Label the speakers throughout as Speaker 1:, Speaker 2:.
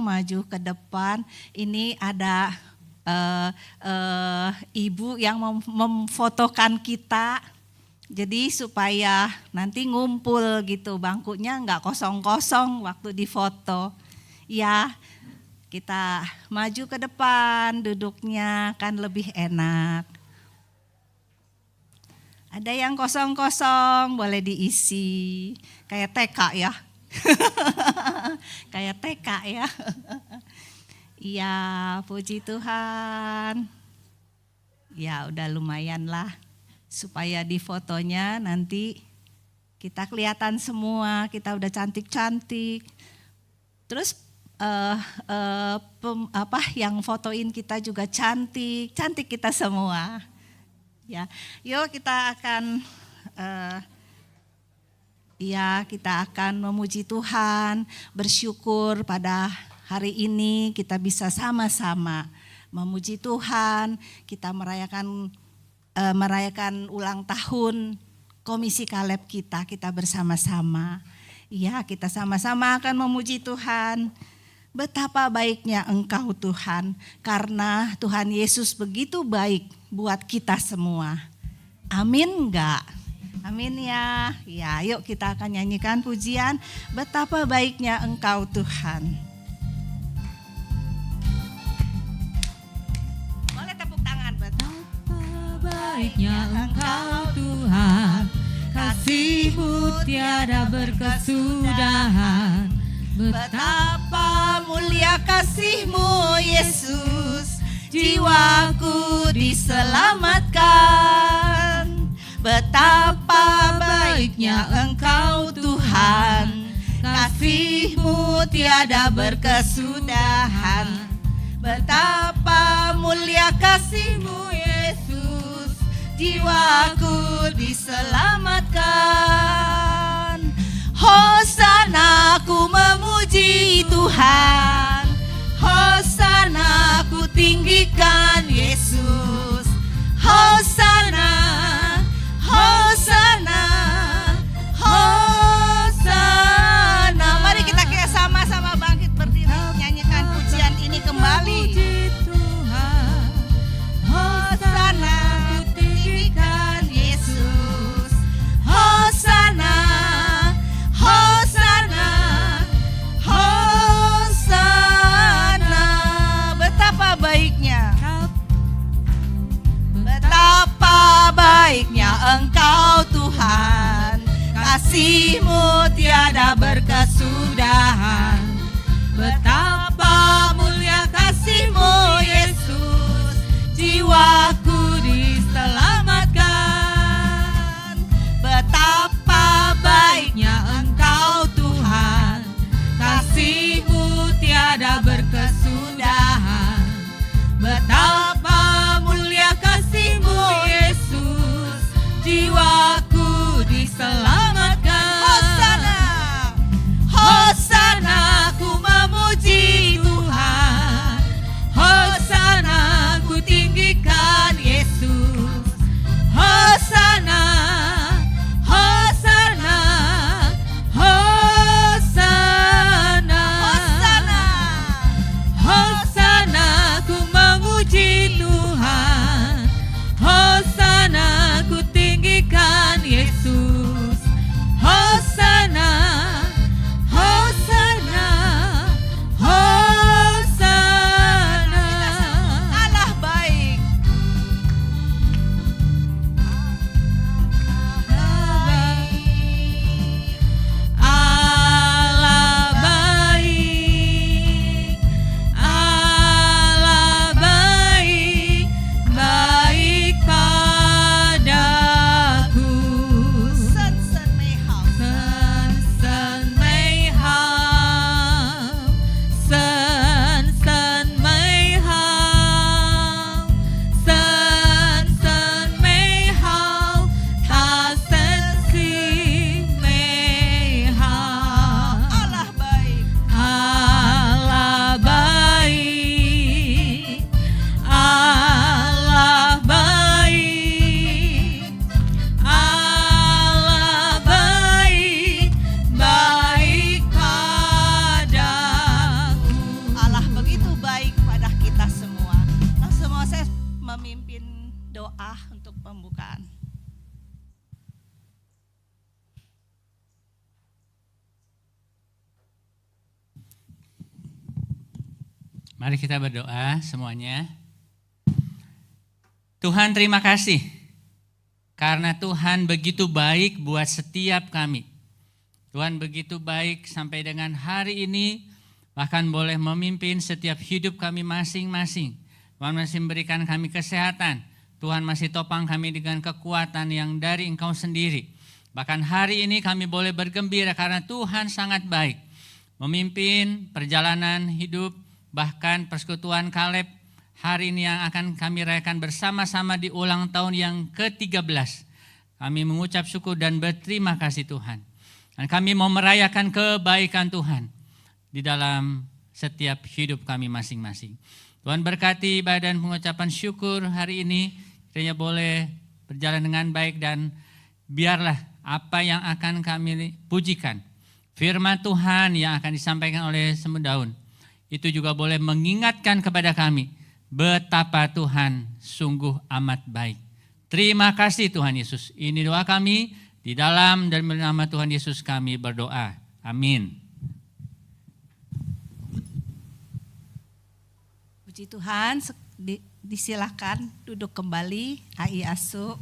Speaker 1: maju ke depan. Ini ada ibu yang memfotokan kita. Jadi supaya nanti ngumpul gitu, bangkunya nggak kosong-kosong waktu difoto. Ya, kita maju ke depan, duduknya kan lebih enak. Ada yang kosong-kosong, boleh diisi. Kayak TK ya. Kayak TK ya. Iya, puji Tuhan. Ya udah lumayan lah. Supaya di fotonya nanti kita kelihatan semua, kita udah cantik-cantik. Terus yang fotoin kita juga cantik, cantik kita semua. Ya, yuk kita akan kita akan memuji Tuhan, bersyukur pada hari ini kita bisa sama-sama memuji Tuhan, kita merayakan ulang tahun Komisi Kaleb kita bersama-sama. Ya, kita sama-sama akan memuji Tuhan. Betapa baiknya Engkau Tuhan, karena Tuhan Yesus begitu baik buat kita semua. Amin enggak? Amin ya. Ya, yuk kita akan nyanyikan pujian Betapa Baiknya Engkau Tuhan. Boleh tepuk tangan, betapa
Speaker 2: baiknya Engkau Tuhan, kasih-Mu tiada berkesudahan.
Speaker 1: Betapa mulia kasih-Mu Yesus, jiwaku diselamatkan. Betapa baiknya Engkau Tuhan, kasih-Mu tiada berkesudahan. Betapa mulia kasih-Mu Yesus, jiwaku diselamatkan. Hosana ku memuji Tuhan, Hosana ku tinggikan Yesus. Hosana, Hosana, Hosana. Mari kita sama-sama bangkit berdiri, nyanyikan pujian ini kembali. Hosana ku tinggikan Yesus. Hosana, Hosana, Hosana. Betapa baiknya, betapa baiknya Engkau Tuhan, kasih-Mu tiada berkesudahan. Betapa mulia kasih-Mu Yesus, jiwaku diselamatkan. Betapa baiknya Engkau Tuhan, kasih-Mu tiada berkesudahan. Betapa mulia kasih-Mu Yesus, jiwaku diselamatkan. Hosana, Hosana. Allah begitu baik pada kita semua. Langsung mau saya memimpin doa untuk pembukaan.
Speaker 3: Mari kita berdoa semuanya. Tuhan, terima kasih karena Tuhan begitu baik buat setiap kami. Tuhan begitu baik sampai dengan hari ini, bahkan boleh memimpin setiap hidup kami masing-masing. Tuhan masih memberikan kami kesehatan. Tuhan masih topang kami dengan kekuatan yang dari Engkau sendiri. Bahkan hari ini kami boleh bergembira karena Tuhan sangat baik. Memimpin perjalanan hidup, bahkan persekutuan Kaleb hari ini yang akan kami rayakan bersama-sama di ulang tahun yang ke-13. Kami mengucap syukur dan berterima kasih Tuhan. Dan kami mau merayakan kebaikan Tuhan di dalam setiap hidup kami masing-masing. Tuhan berkati ibadah dan pengucapan syukur hari ini, kiranya boleh berjalan dengan baik dan biarlah apa yang akan kami pujikan, firman Tuhan yang akan disampaikan oleh Semua Daun, itu juga boleh mengingatkan kepada kami betapa Tuhan sungguh amat baik. Terima kasih Tuhan Yesus. Ini doa kami di dalam dan dalam nama Tuhan Yesus kami berdoa. Amin.
Speaker 1: Puji Tuhan, disilakan duduk kembali. Hai Asu.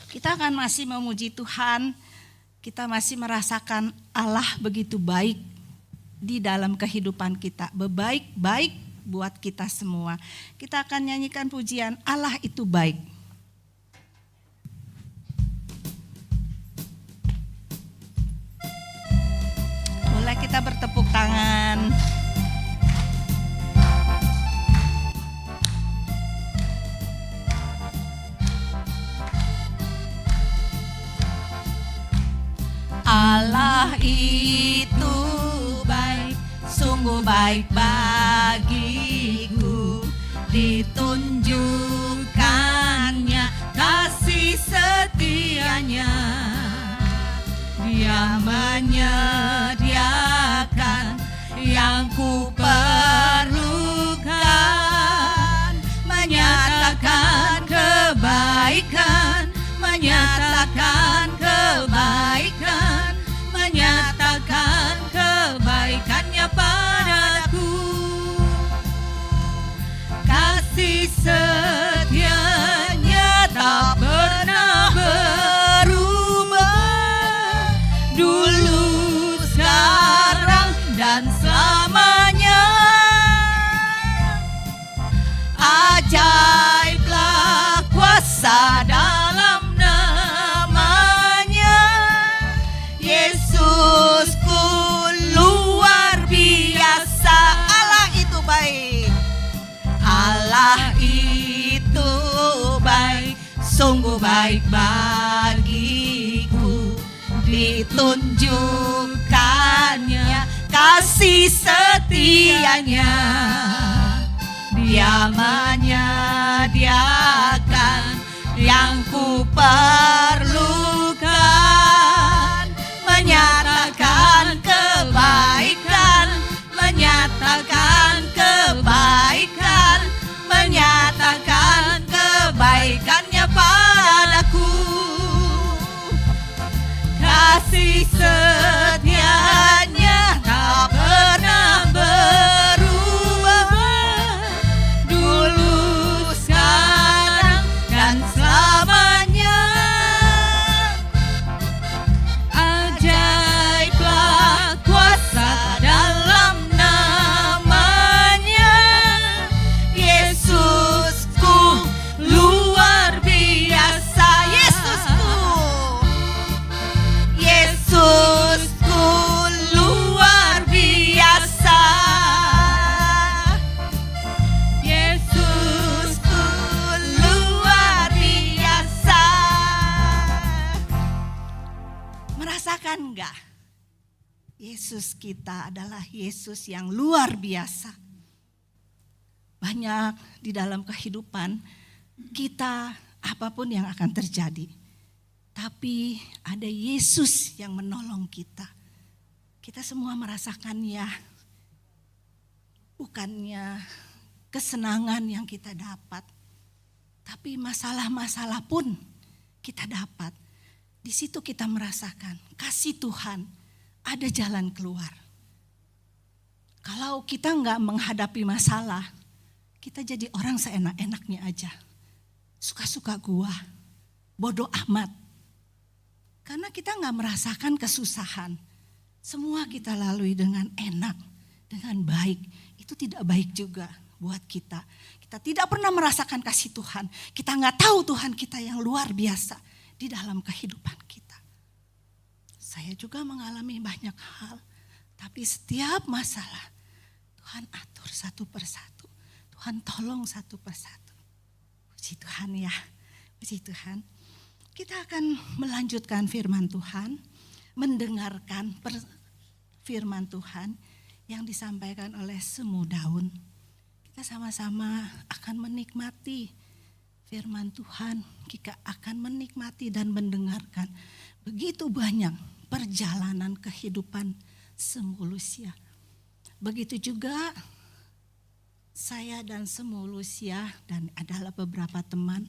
Speaker 1: Kita akan masih memuji Tuhan. Kita masih merasakan Allah begitu baik di dalam kehidupan kita. Baik buat kita semua. Kita akan nyanyikan pujian Allah itu baik. Boleh kita bertepuk tangan. Allah itu baik, sungguh baik bagiku. Ditunjukkannya kasih setianya. Dia menyediakan yang ku perlukan, menyatakan kebaikan, menyatakan kebaikan, menyatakan kebaikannya padaku. Kasih setianya tak pernah berubah, dulu, sekarang, dan selamanya. Ajaiblah kuasa dalam namanya. Yesusku luar biasa. Allah itu baik. Allah itu baik, sungguh baik bagiku. Ditunjukkannya kasih setianya. Dia menyediakan yang ku perlukan, menyatakan kebaikan, menyatakan kebaikan, menyatakan kebaikannya padaku. Kasih setianya tak pernah berubah, dulu, sekarang, dan selamanya. Ajaiblah kuasa dalam namanya. Yesusku luar biasa. Yesusku luar biasa. Yesusku luar biasa. Merasakan enggak? Yesus kita adalah Yesus yang luar biasa. Banyak di dalam kehidupan kita, apapun yang akan terjadi, tapi ada Yesus yang menolong kita. Kita semua merasakan ya, bukannya kesenangan yang kita dapat, tapi masalah-masalah pun kita dapat. Di situ kita merasakan kasih Tuhan, ada jalan keluar. Kalau kita nggak menghadapi masalah, kita jadi orang seenak-enaknya aja. Suka-suka gua, bodoh amat. Karena kita nggak merasakan kesusahan. Semua kita lalui dengan enak, dengan baik. Itu tidak baik juga buat kita. Kita tidak pernah merasakan kasih Tuhan. Kita nggak tahu Tuhan kita yang luar biasa di dalam kehidupan kita. Saya juga mengalami banyak hal. Tapi setiap masalah Tuhan atur satu persatu. Tuhan tolong satu persatu. Puji Tuhan ya. Puji Tuhan. Kita akan melanjutkan firman Tuhan. Mendengarkan firman Tuhan yang disampaikan oleh Semu Daun. Kita sama-sama akan menikmati firman Tuhan. Kita akan menikmati dan mendengarkan begitu banyak perjalanan kehidupan Semu Lucia. Begitu juga saya dan Semu Lucia dan adalah beberapa teman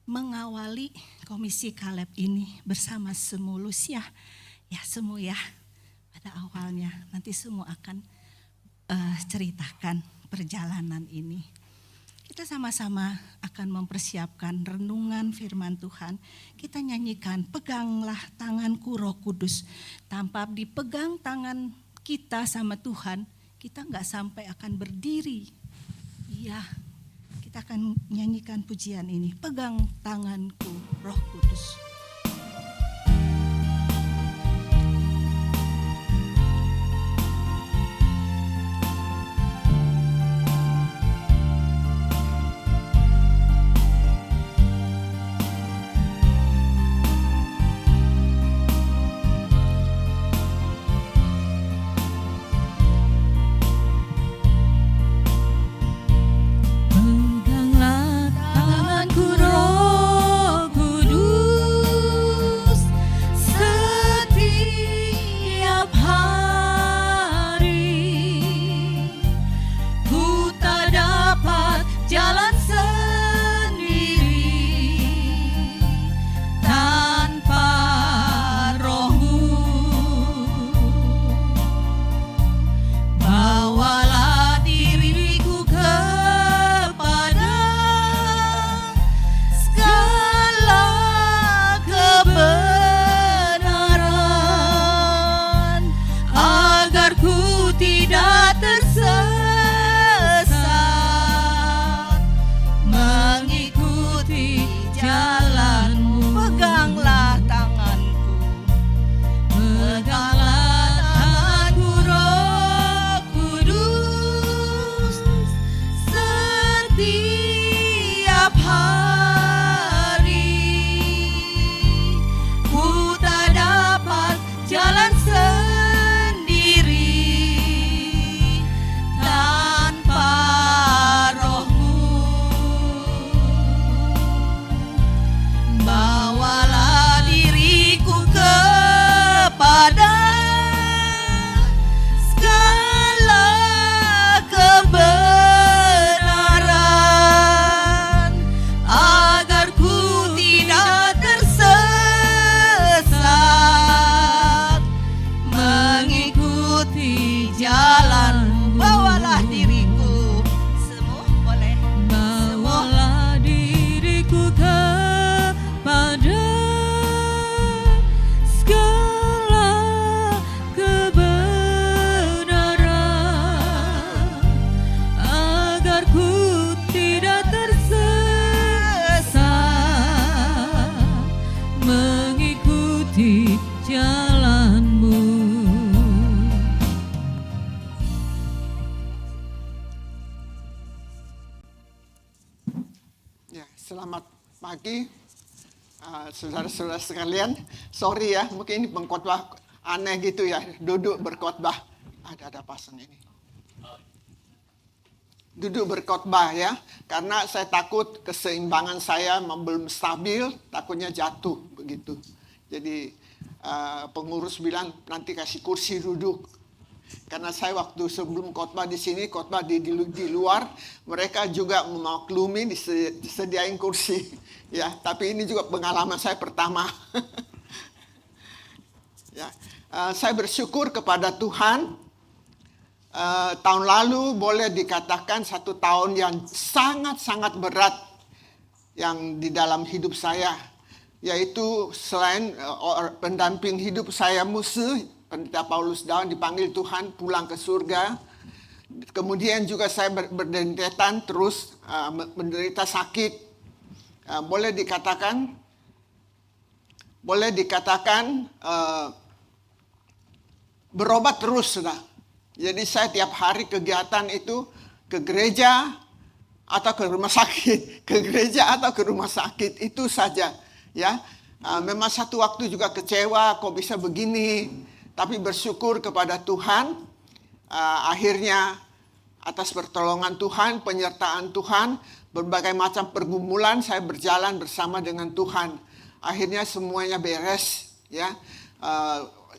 Speaker 1: mengawali komisi Kaleb ini bersama Semu Lucia. Ya Semu ya, pada awalnya nanti Semu akan ceritakan perjalanan ini. Kita sama-sama akan mempersiapkan renungan firman Tuhan. Kita nyanyikan peganglah tanganku Roh Kudus. Tanpa dipegang tangan kita sama Tuhan, kita nggak sampai akan berdiri. Iya, kita akan nyanyikan pujian ini. Pegang tanganku Roh Kudus.
Speaker 2: Peganglah tanganku Roh Kudus setiap hari. Ku tak dapat jalan sendiri tanpa Roh-Mu. Bawalah diriku kepada segala kebenaran, agar ku tidak tersesat mengikuti jalan-Mu.
Speaker 1: Peganglah tanganku.
Speaker 2: Peganglah tanganku Roh Kudus setiap hari. Ku tak dapat jalan sendiri tanpa Roh-Mu. Bawalah diriku kepada segala kebenaran, agar ku tidak tersesat mengikuti jalan-Mu.
Speaker 1: Bawalah diriku. Semua boleh.
Speaker 2: Bawalah diriku kepada segala kebenaran, agar ku tidak tersesat mengikuti jalan-Mu.
Speaker 4: Ya, selamat pagi saudara-saudara sekalian. Sorry ya, mungkin ini pengkhotbah aneh gitu ya, duduk berkhotbah. Ada pasang ini. Duduk berkhotbah ya, karena saya takut keseimbangan saya belum stabil, takutnya jatuh begitu. Jadi pengurus bilang nanti kasih kursi duduk. Karena saya waktu sebelum khotbah di sini, khotbah di luar, mereka juga memaklumi disediain kursi. Ya, tapi ini juga pengalaman saya pertama. Ya, saya bersyukur kepada Tuhan. Tahun lalu boleh dikatakan satu tahun yang sangat-sangat berat yang di dalam hidup saya, yaitu selain pendamping hidup saya Musa, Pendeta Paulus Daun dipanggil Tuhan pulang ke surga. Kemudian juga saya berdentetan terus menderita sakit. Boleh dikatakan berobat terus sudah. Jadi saya tiap hari kegiatan itu ke gereja atau ke rumah sakit, ke gereja atau ke rumah sakit, itu saja. Ya, memang satu waktu juga kecewa, kok bisa begini. Tapi bersyukur kepada Tuhan, akhirnya atas pertolongan Tuhan, penyertaan Tuhan, berbagai macam pergumulan saya berjalan bersama dengan Tuhan. Akhirnya semuanya beres, ya.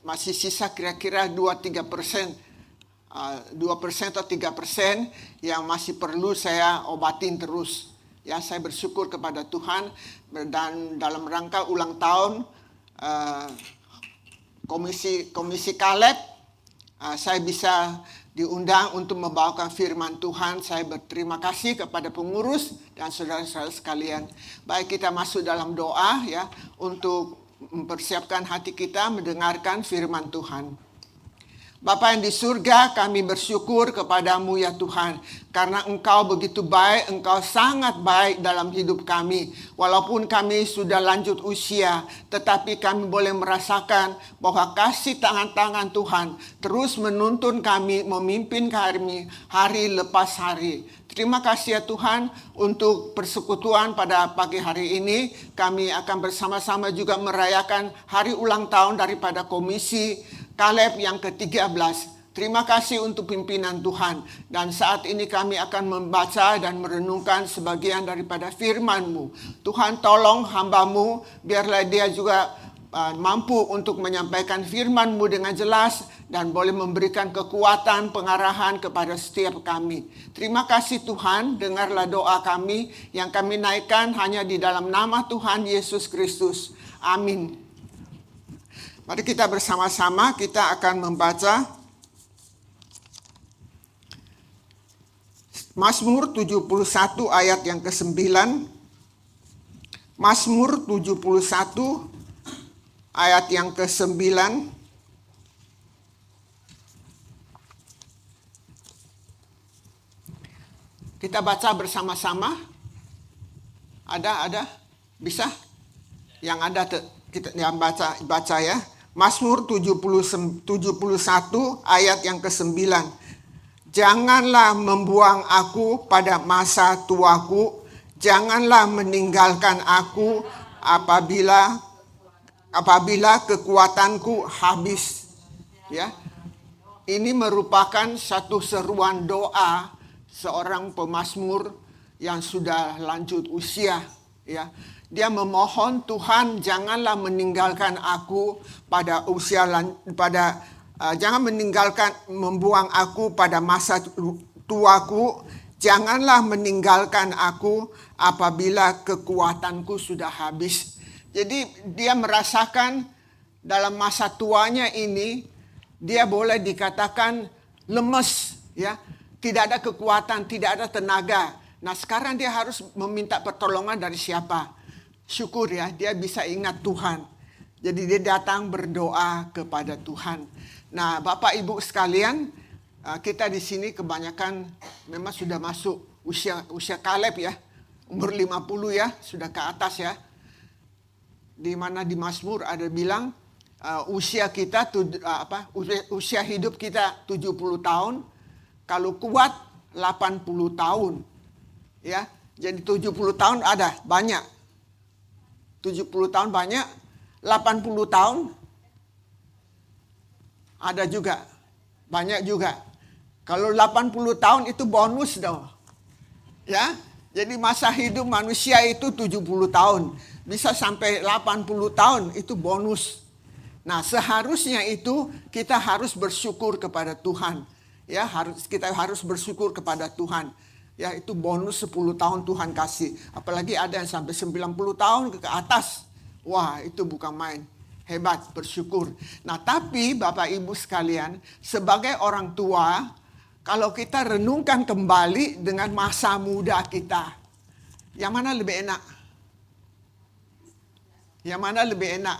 Speaker 4: Masih sisa kira-kira 2-3%, 2% atau 3% yang masih perlu saya obatin terus. Ya, saya bersyukur kepada Tuhan, dan dalam rangka ulang tahun Komisi Kaleb, saya bisa diundang untuk membawakan firman Tuhan. Saya berterima kasih kepada pengurus dan saudara-saudara sekalian. Baik, kita masuk dalam doa ya, untuk mempersiapkan hati kita mendengarkan firman Tuhan. Bapa yang di surga, kami bersyukur kepadamu ya Tuhan. Karena Engkau begitu baik, Engkau sangat baik dalam hidup kami. Walaupun kami sudah lanjut usia, tetapi kami boleh merasakan bahwa kasih tangan-tangan Tuhan terus menuntun kami, memimpin kami hari lepas hari. Terima kasih ya Tuhan untuk persekutuan pada pagi hari ini. Kami akan bersama-sama juga merayakan hari ulang tahun daripada Komisi Kaleb yang ke-13. Terima kasih untuk pimpinan Tuhan. Dan saat ini kami akan membaca dan merenungkan sebagian daripada firman-Mu. Tuhan, tolong hamba-Mu, biarlah dia juga mampu untuk menyampaikan firman-Mu dengan jelas dan boleh memberikan kekuatan, pengarahan kepada setiap kami. Terima kasih Tuhan, dengarlah doa kami yang kami naikkan hanya di dalam nama Tuhan Yesus Kristus. Amin. Mari kita bersama-sama, kita akan membaca Mazmur 71 ayat yang ke-9. Mazmur 71 ayat yang ke-9. Kita baca bersama-sama. Ada? Bisa? Yang ada kita yang baca ya. Mazmur 71 ayat yang ke-9. Janganlah membuang aku pada masa tuaku, janganlah meninggalkan aku apabila kekuatanku habis. Ya. Ini merupakan satu seruan doa seorang pemazmur yang sudah lanjut usia, ya. Dia memohon, Tuhan janganlah meninggalkan aku pada usia jangan membuang aku pada masa tuaku, janganlah meninggalkan aku apabila kekuatanku sudah habis. Jadi dia merasakan dalam masa tuanya ini dia boleh dikatakan lemes, ya, tidak ada kekuatan, tidak ada tenaga. Nah sekarang dia harus meminta pertolongan dari siapa? Syukur ya, dia bisa ingat Tuhan. Jadi dia datang berdoa kepada Tuhan. Nah, Bapak Ibu sekalian, kita di sini kebanyakan memang sudah masuk usia Kaleb ya. Umur 50 ya, sudah ke atas ya. Di mana di Mazmur ada bilang usia hidup kita 70 tahun, kalau kuat 80 tahun. Ya. Jadi 70 tahun ada banyak. 70 tahun banyak, 80 tahun ada juga, banyak juga. Kalau 80 tahun itu bonus dong. Ya, jadi masa hidup manusia itu 70 tahun. Bisa sampai 80 tahun itu bonus. Nah, seharusnya itu kita harus bersyukur kepada Tuhan. Ya, kita harus bersyukur kepada Tuhan. Ya, itu bonus 10 tahun Tuhan kasih. Apalagi ada yang sampai 90 tahun ke atas. Wah, itu bukan main. Hebat, bersyukur. Nah, tapi Bapak Ibu sekalian, sebagai orang tua, kalau kita renungkan kembali dengan masa muda kita, yang mana lebih enak? Yang mana lebih enak?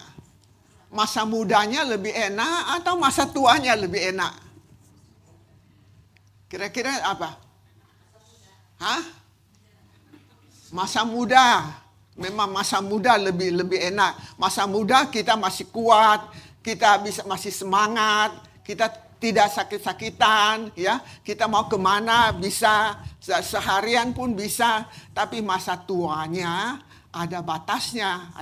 Speaker 4: Masa mudanya lebih enak atau masa tuanya lebih enak? Kira-kira apa? Hah? Masa muda. Memang masa muda lebih enak. Masa muda kita masih kuat, kita masih semangat, kita tidak sakit-sakitan, ya. Kita mau kemana bisa, seharian pun bisa. Tapi masa tuanya ada batasnya.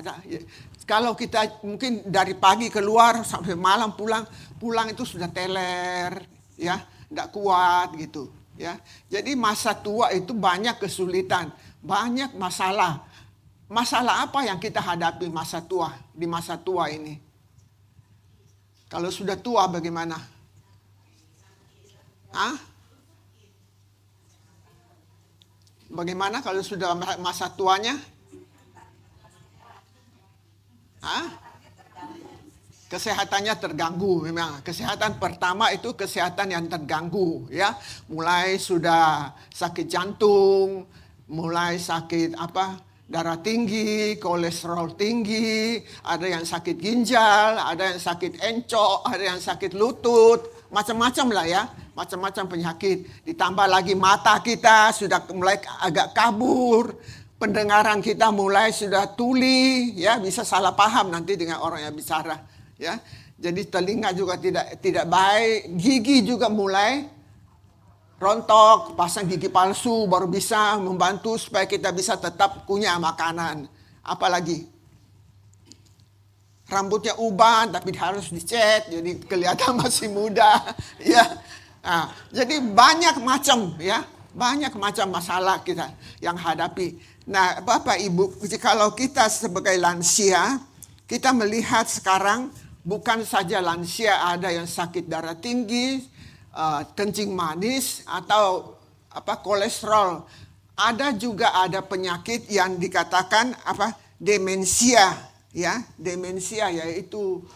Speaker 4: Kalau kita mungkin dari pagi keluar sampai malam pulang itu sudah teler, ya, tidak kuat gitu, ya. Jadi masa tua itu banyak kesulitan, banyak masalah. Masalah apa yang kita hadapi di masa tua ini? Kalau sudah tua bagaimana? Hah? Bagaimana kalau sudah masa tuanya? Hah? Kesehatannya terganggu memang. Kesehatan pertama itu kesehatan yang terganggu, ya. Mulai sudah sakit jantung, mulai sakit darah tinggi, kolesterol tinggi, ada yang sakit ginjal, ada yang sakit encok, ada yang sakit lutut, macam-macam lah ya, macam-macam penyakit. Ditambah lagi mata kita sudah mulai agak kabur, pendengaran kita mulai sudah tuli, ya, bisa salah paham nanti dengan orang yang bicara, ya. Jadi telinga juga tidak baik, gigi juga mulai rontok, pasang gigi palsu baru bisa membantu supaya kita bisa tetap punya makanan. Apalagi rambutnya uban tapi harus dicat jadi kelihatan masih muda, ya. Nah, jadi banyak macam, ya, banyak macam masalah kita yang hadapi. Nah, Bapak Ibu, kalau kita sebagai lansia, kita melihat sekarang bukan saja lansia ada yang sakit darah tinggi, kencing manis atau kolesterol. Ada juga ada penyakit yang dikatakan demensia, ya. Demensia yaitu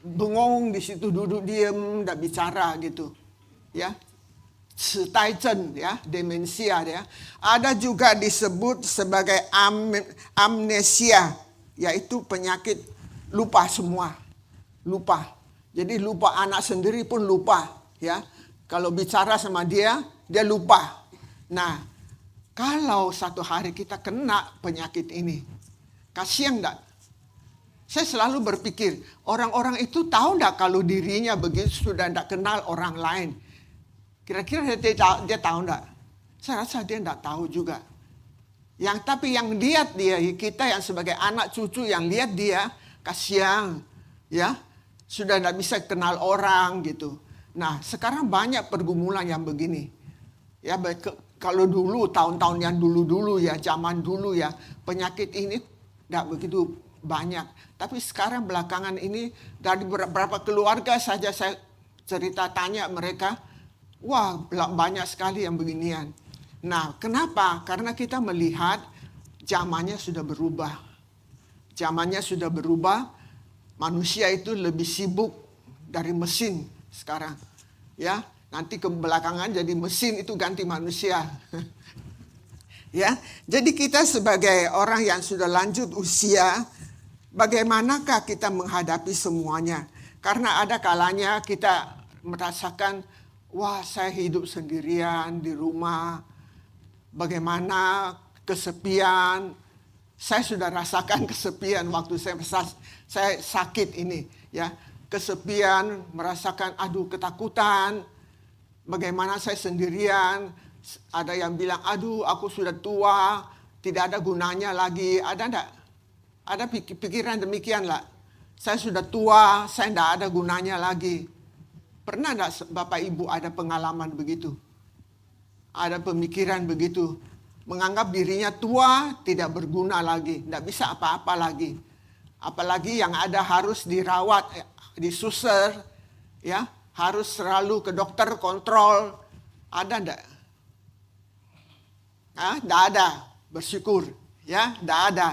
Speaker 4: bengong di situ, duduk diam, tidak bicara gitu, ya. Staizen, ya, demensia, ya. Ada juga disebut sebagai amnesia, yaitu penyakit lupa semua, lupa. Jadi lupa anak sendiri pun lupa, ya. Kalau bicara sama dia lupa. Nah, kalau satu hari kita kena penyakit ini, kasihan enggak? Saya selalu berpikir, orang-orang itu tahu enggak kalau dirinya begitu sudah enggak kenal orang lain? Kira-kira dia tahu enggak? Saya rasa dia enggak tahu juga. Tapi yang lihat dia, kita yang sebagai anak cucu yang lihat dia, kasihan, ya. Sudah tidak bisa kenal orang gitu. Nah, sekarang banyak pergumulan yang begini. Ya, kalau dulu, tahun-tahun yang dulu-dulu ya, zaman dulu ya, penyakit ini tidak begitu banyak. Tapi sekarang belakangan ini, dari beberapa keluarga saja saya cerita tanya mereka, wah banyak sekali yang beginian. Nah, kenapa? Karena kita melihat zamannya sudah berubah. Zamannya sudah berubah. Manusia itu lebih sibuk dari mesin sekarang, ya. Nanti ke belakangan jadi mesin itu ganti manusia, ya. Jadi kita sebagai orang yang sudah lanjut usia, bagaimanakah kita menghadapi semuanya? Karena ada kalanya kita merasakan, wah saya hidup sendirian di rumah, bagaimana kesepian. Saya sudah rasakan kesepian waktu saya sakit ini, ya. Kesepian, merasakan ketakutan. Bagaimana saya sendirian. Ada yang bilang, aku sudah tua, tidak ada gunanya lagi. Ada enggak? Ada pikiran demikian lah. Saya sudah tua, saya tidak ada gunanya lagi. Pernah enggak Bapak Ibu ada pengalaman begitu? Ada pemikiran begitu. Menganggap dirinya tua, tidak berguna lagi, tidak bisa apa-apa lagi. Apalagi yang ada harus dirawat, disuser, ya, harus selalu ke dokter kontrol. Ada enggak? Enggak ada. Bersyukur, ya, enggak ada.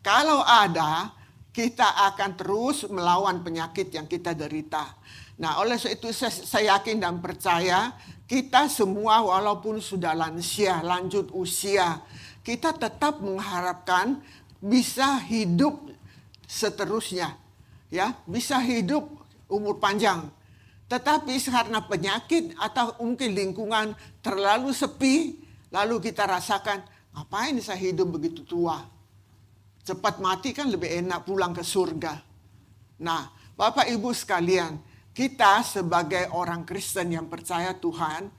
Speaker 4: Kalau ada, kita akan terus melawan penyakit yang kita derita. Nah, oleh sebab itu saya yakin dan percaya kita semua walaupun sudah lansia, lanjut usia, kita tetap mengharapkan bisa hidup seterusnya, ya, bisa hidup umur panjang. Tetapi karena penyakit atau mungkin lingkungan terlalu sepi, lalu kita rasakan, ngapain saya hidup begitu tua? Cepat mati kan lebih enak pulang ke surga. Nah, Bapak Ibu sekalian, kita sebagai orang Kristen yang percaya Tuhan,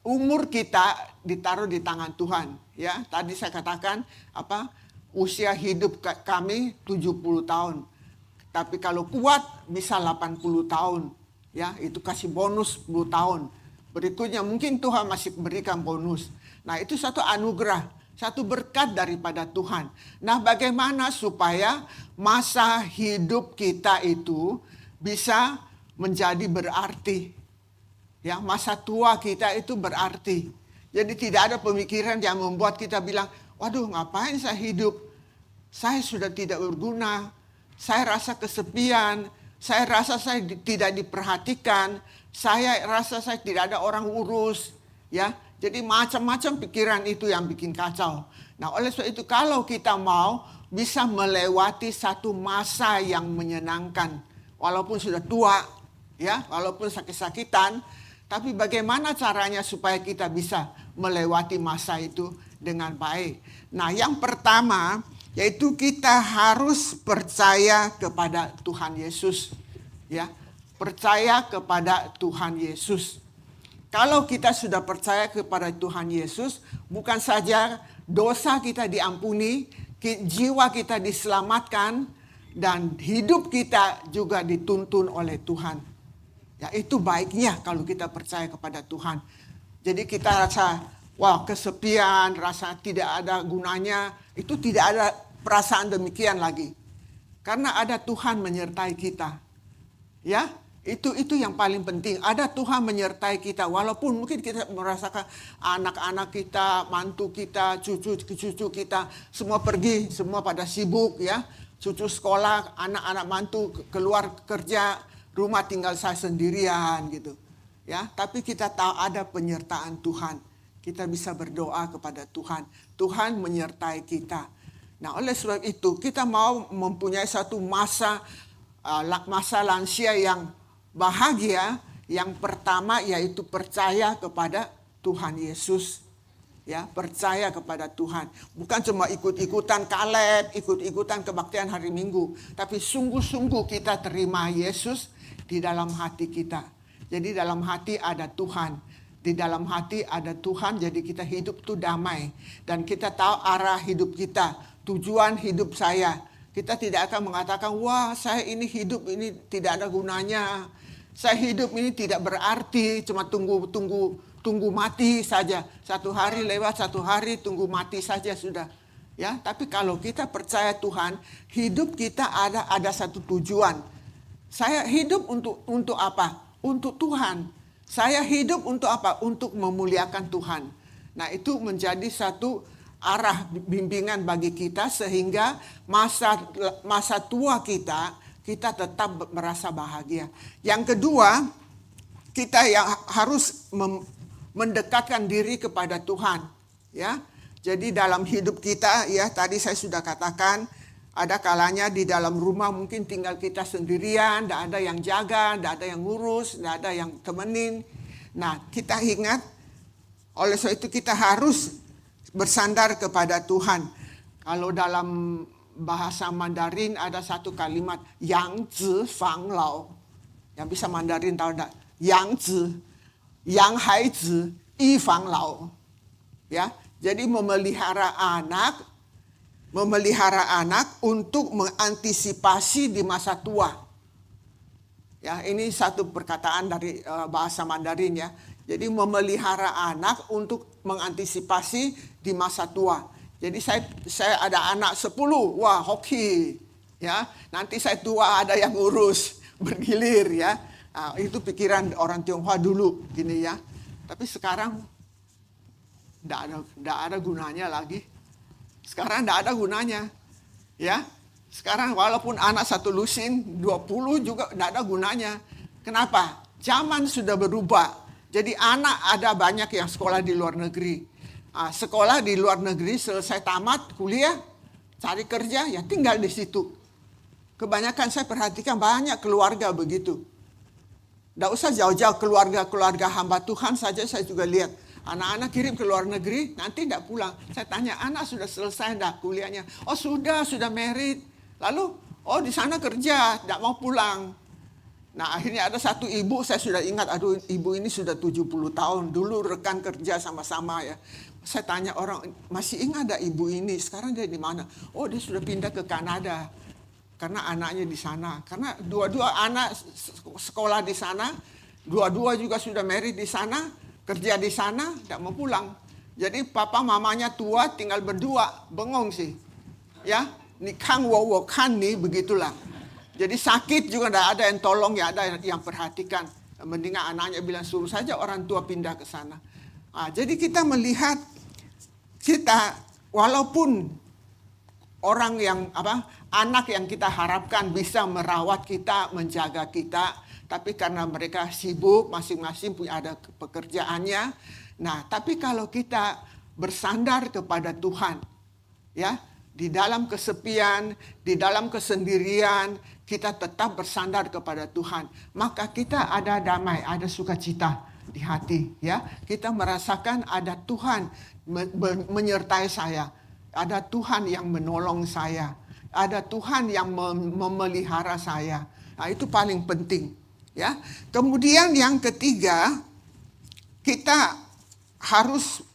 Speaker 4: umur kita ditaruh di tangan Tuhan. Ya, tadi saya katakan usia hidup kami 70 tahun. Tapi kalau kuat bisa 80 tahun. Ya, itu kasih bonus 10 tahun. Berikutnya mungkin Tuhan masih berikan bonus. Nah, itu satu anugerah, satu berkat daripada Tuhan. Nah, bagaimana supaya masa hidup kita itu bisa menjadi berarti. Ya, masa tua kita itu berarti. Jadi tidak ada pemikiran yang membuat kita bilang, waduh, ngapain saya hidup? Saya sudah tidak berguna. Saya rasa kesepian. Saya rasa saya tidak diperhatikan. Saya rasa saya tidak ada orang urus. Ya, jadi macam-macam pikiran itu yang bikin kacau. Nah, oleh sebab itu kalau kita mau bisa melewati satu masa yang menyenangkan, walaupun sudah tua, ya, walaupun sakit-sakitan, tapi bagaimana caranya supaya kita bisa melewati masa itu dengan baik? Nah, yang pertama yaitu kita harus percaya kepada Tuhan Yesus, ya, percaya kepada Tuhan Yesus. Kalau kita sudah percaya kepada Tuhan Yesus, bukan saja dosa kita diampuni, jiwa kita diselamatkan, dan hidup kita juga dituntun oleh Tuhan. Ya, itu baiknya kalau kita percaya kepada Tuhan. Jadi kita rasa, wah, kesepian, rasa tidak ada gunanya, itu tidak ada perasaan demikian lagi. Karena ada Tuhan menyertai kita. Ya, itu yang paling penting. Ada Tuhan menyertai kita. Walaupun mungkin kita merasakan anak-anak kita, mantu kita, cucu kita, semua pergi, semua pada sibuk, ya. Cucu sekolah, anak-anak mantu keluar kerja, rumah tinggal saya sendirian gitu. Ya, tapi kita tahu ada penyertaan Tuhan. Kita bisa berdoa kepada Tuhan. Tuhan menyertai kita. Nah, oleh sebab itu kita mau mempunyai satu masa lansia yang bahagia. Yang pertama yaitu percaya kepada Tuhan Yesus. Ya, percaya kepada Tuhan. Bukan cuma ikut-ikutan kaleb, ikut-ikutan kebaktian hari Minggu. Tapi sungguh-sungguh kita terima Yesus di dalam hati kita. Jadi dalam hati ada Tuhan. Di dalam hati ada Tuhan, jadi kita hidup tuh damai. Dan kita tahu arah hidup kita, tujuan hidup saya. Kita tidak akan mengatakan, wah, saya ini hidup ini tidak ada gunanya. Saya hidup ini tidak berarti, cuma tunggu mati saja. Satu hari lewat, satu hari tunggu mati saja sudah. Ya, tapi kalau kita percaya Tuhan, hidup kita ada satu tujuan. Saya hidup untuk apa? Untuk Tuhan. Saya hidup untuk apa? Untuk memuliakan Tuhan. Nah, itu menjadi satu arah bimbingan bagi kita sehingga masa tua kita tetap merasa bahagia. Yang kedua, kita yang harus mendekatkan diri kepada Tuhan, ya. Jadi dalam hidup kita, ya, tadi saya sudah katakan, ada kalanya di dalam rumah mungkin tinggal kita sendirian, tidak ada yang jaga, tidak ada yang ngurus, tidak ada yang temenin. Nah, kita ingat, oleh sebab itu kita harus bersandar kepada Tuhan. Kalau dalam bahasa Mandarin ada satu kalimat, yang zi fang lao. Yang bisa Mandarin tahu tidak? Yang zi, yang hai zi, yi fang lao. Ya, jadi memelihara anak untuk mengantisipasi di masa tua. Ya, ini satu perkataan dari bahasa Mandarin, ya. Jadi memelihara anak untuk mengantisipasi di masa tua. Jadi saya ada anak 10, wah, hoki. Ya, nanti saya tua ada yang urus, bergilir ya. Nah, itu pikiran orang Tionghoa dulu gini ya. Tapi sekarang enggak ada gunanya lagi. Sekarang enggak ada gunanya. Ya. Sekarang walaupun anak satu lusin 20 juga enggak ada gunanya. Kenapa? Zaman sudah berubah. Jadi anak ada banyak yang sekolah di luar negeri. Sekolah di luar negeri selesai tamat kuliah, cari kerja ya tinggal di situ. Kebanyakan saya perhatikan banyak keluarga begitu. Tidak usah jauh-jauh keluarga hamba Tuhan saja saya juga lihat. Anak-anak kirim ke luar negeri, nanti tidak pulang. Saya tanya, anak sudah selesai enggak kuliahnya? Oh sudah married. Lalu, oh di sana kerja, tidak mau pulang. Nah akhirnya ada satu ibu, saya sudah ingat, aduh ibu ini sudah 70 tahun. Dulu rekan kerja sama-sama ya. Saya tanya orang, masih ingat ada ibu ini? Sekarang dia di mana? Oh dia sudah pindah ke Kanada. Karena anaknya di sana. Karena dua-dua anak sekolah di sana, dua-dua juga sudah married di sana, kerja di sana, tidak mau pulang. Jadi papa mamanya tua, tinggal berdua, bengong sih. Ya, ni kang wo kan nih begitulah. Jadi sakit juga tidak ada yang tolong, ya ada yang perhatikan. Mendingan anaknya bilang suruh saja orang tua pindah ke sana. Jadi kita melihat kita walaupun orang yang anak yang kita harapkan bisa merawat kita, menjaga kita, tapi karena mereka sibuk, masing-masing punya ada pekerjaannya. Nah, tapi kalau kita bersandar kepada Tuhan, ya, di dalam kesepian, di dalam kesendirian, kita tetap bersandar kepada Tuhan, maka kita ada damai, ada sukacita di hati, ya. Kita merasakan ada Tuhan menyertai saya. Ada Tuhan yang menolong saya. Ada Tuhan yang memelihara saya. Nah, itu paling penting. Ya. Kemudian yang ketiga, kita harus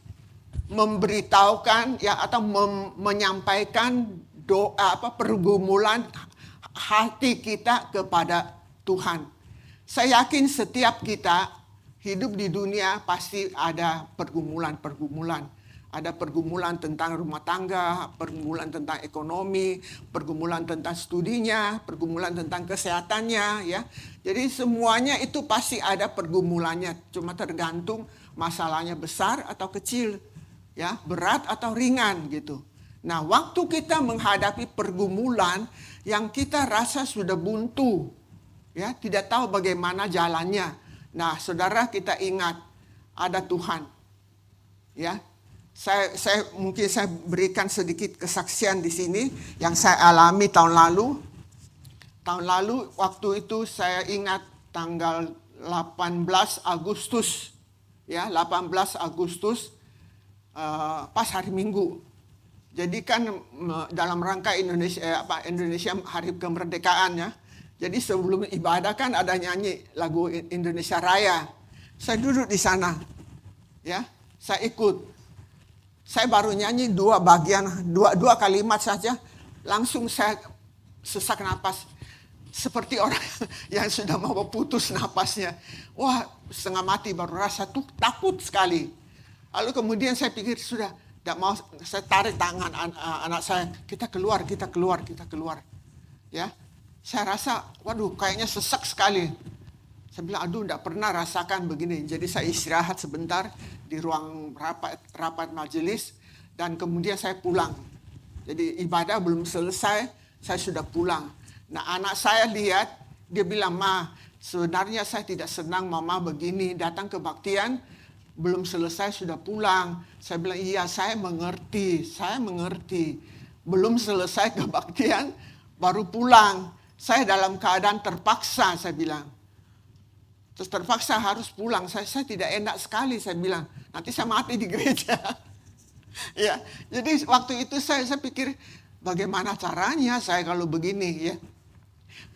Speaker 4: memberitahukan ya atau menyampaikan doa pergumulan hati kita kepada Tuhan. Saya yakin setiap kita hidup di dunia pasti ada pergumulan. Ada pergumulan tentang rumah tangga, pergumulan tentang ekonomi, pergumulan tentang studinya, pergumulan tentang kesehatannya, ya. Jadi semuanya itu pasti ada pergumulannya, cuma tergantung masalahnya besar atau kecil, ya, berat atau ringan gitu. Nah, waktu kita menghadapi pergumulan yang kita rasa sudah buntu, ya, tidak tahu bagaimana jalannya. Nah, saudara, kita ingat ada Tuhan, ya. Saya mungkin saya berikan sedikit kesaksian di sini yang saya alami tahun lalu. Tahun lalu waktu itu saya ingat tanggal 18 Agustus, ya 18 Agustus pas hari Minggu. Jadi kan dalam rangka Indonesia Hari Kemerdekaan ya. Jadi sebelum ibadah kan ada nyanyi lagu Indonesia Raya. Saya duduk di sana, ya saya ikut. Saya baru nyanyi dua kalimat saja, langsung saya sesak napas. Seperti orang yang sudah mau putus napasnya. Wah, setengah mati baru rasa tuh takut sekali. Lalu kemudian saya pikir sudah, tidak mau, saya tarik tangan anak saya. Kita keluar. Ya, saya rasa, waduh kayaknya sesak sekali. Saya bilang, aduh tidak pernah rasakan begini. Jadi saya istirahat sebentar di ruang rapat majelis dan kemudian saya pulang. Jadi ibadah belum selesai, saya sudah pulang. Nah anak saya lihat, dia bilang, Ma, sebenarnya saya tidak senang mama begini, datang kebaktian, belum selesai sudah pulang. Saya bilang, iya saya mengerti. Belum selesai kebaktian, baru pulang. Saya dalam keadaan terpaksa, saya bilang. Terus terpaksa harus pulang. Saya tidak enak sekali, saya bilang. Nanti saya mati di gereja. Ya, jadi waktu itu saya pikir, bagaimana caranya saya kalau begini ya.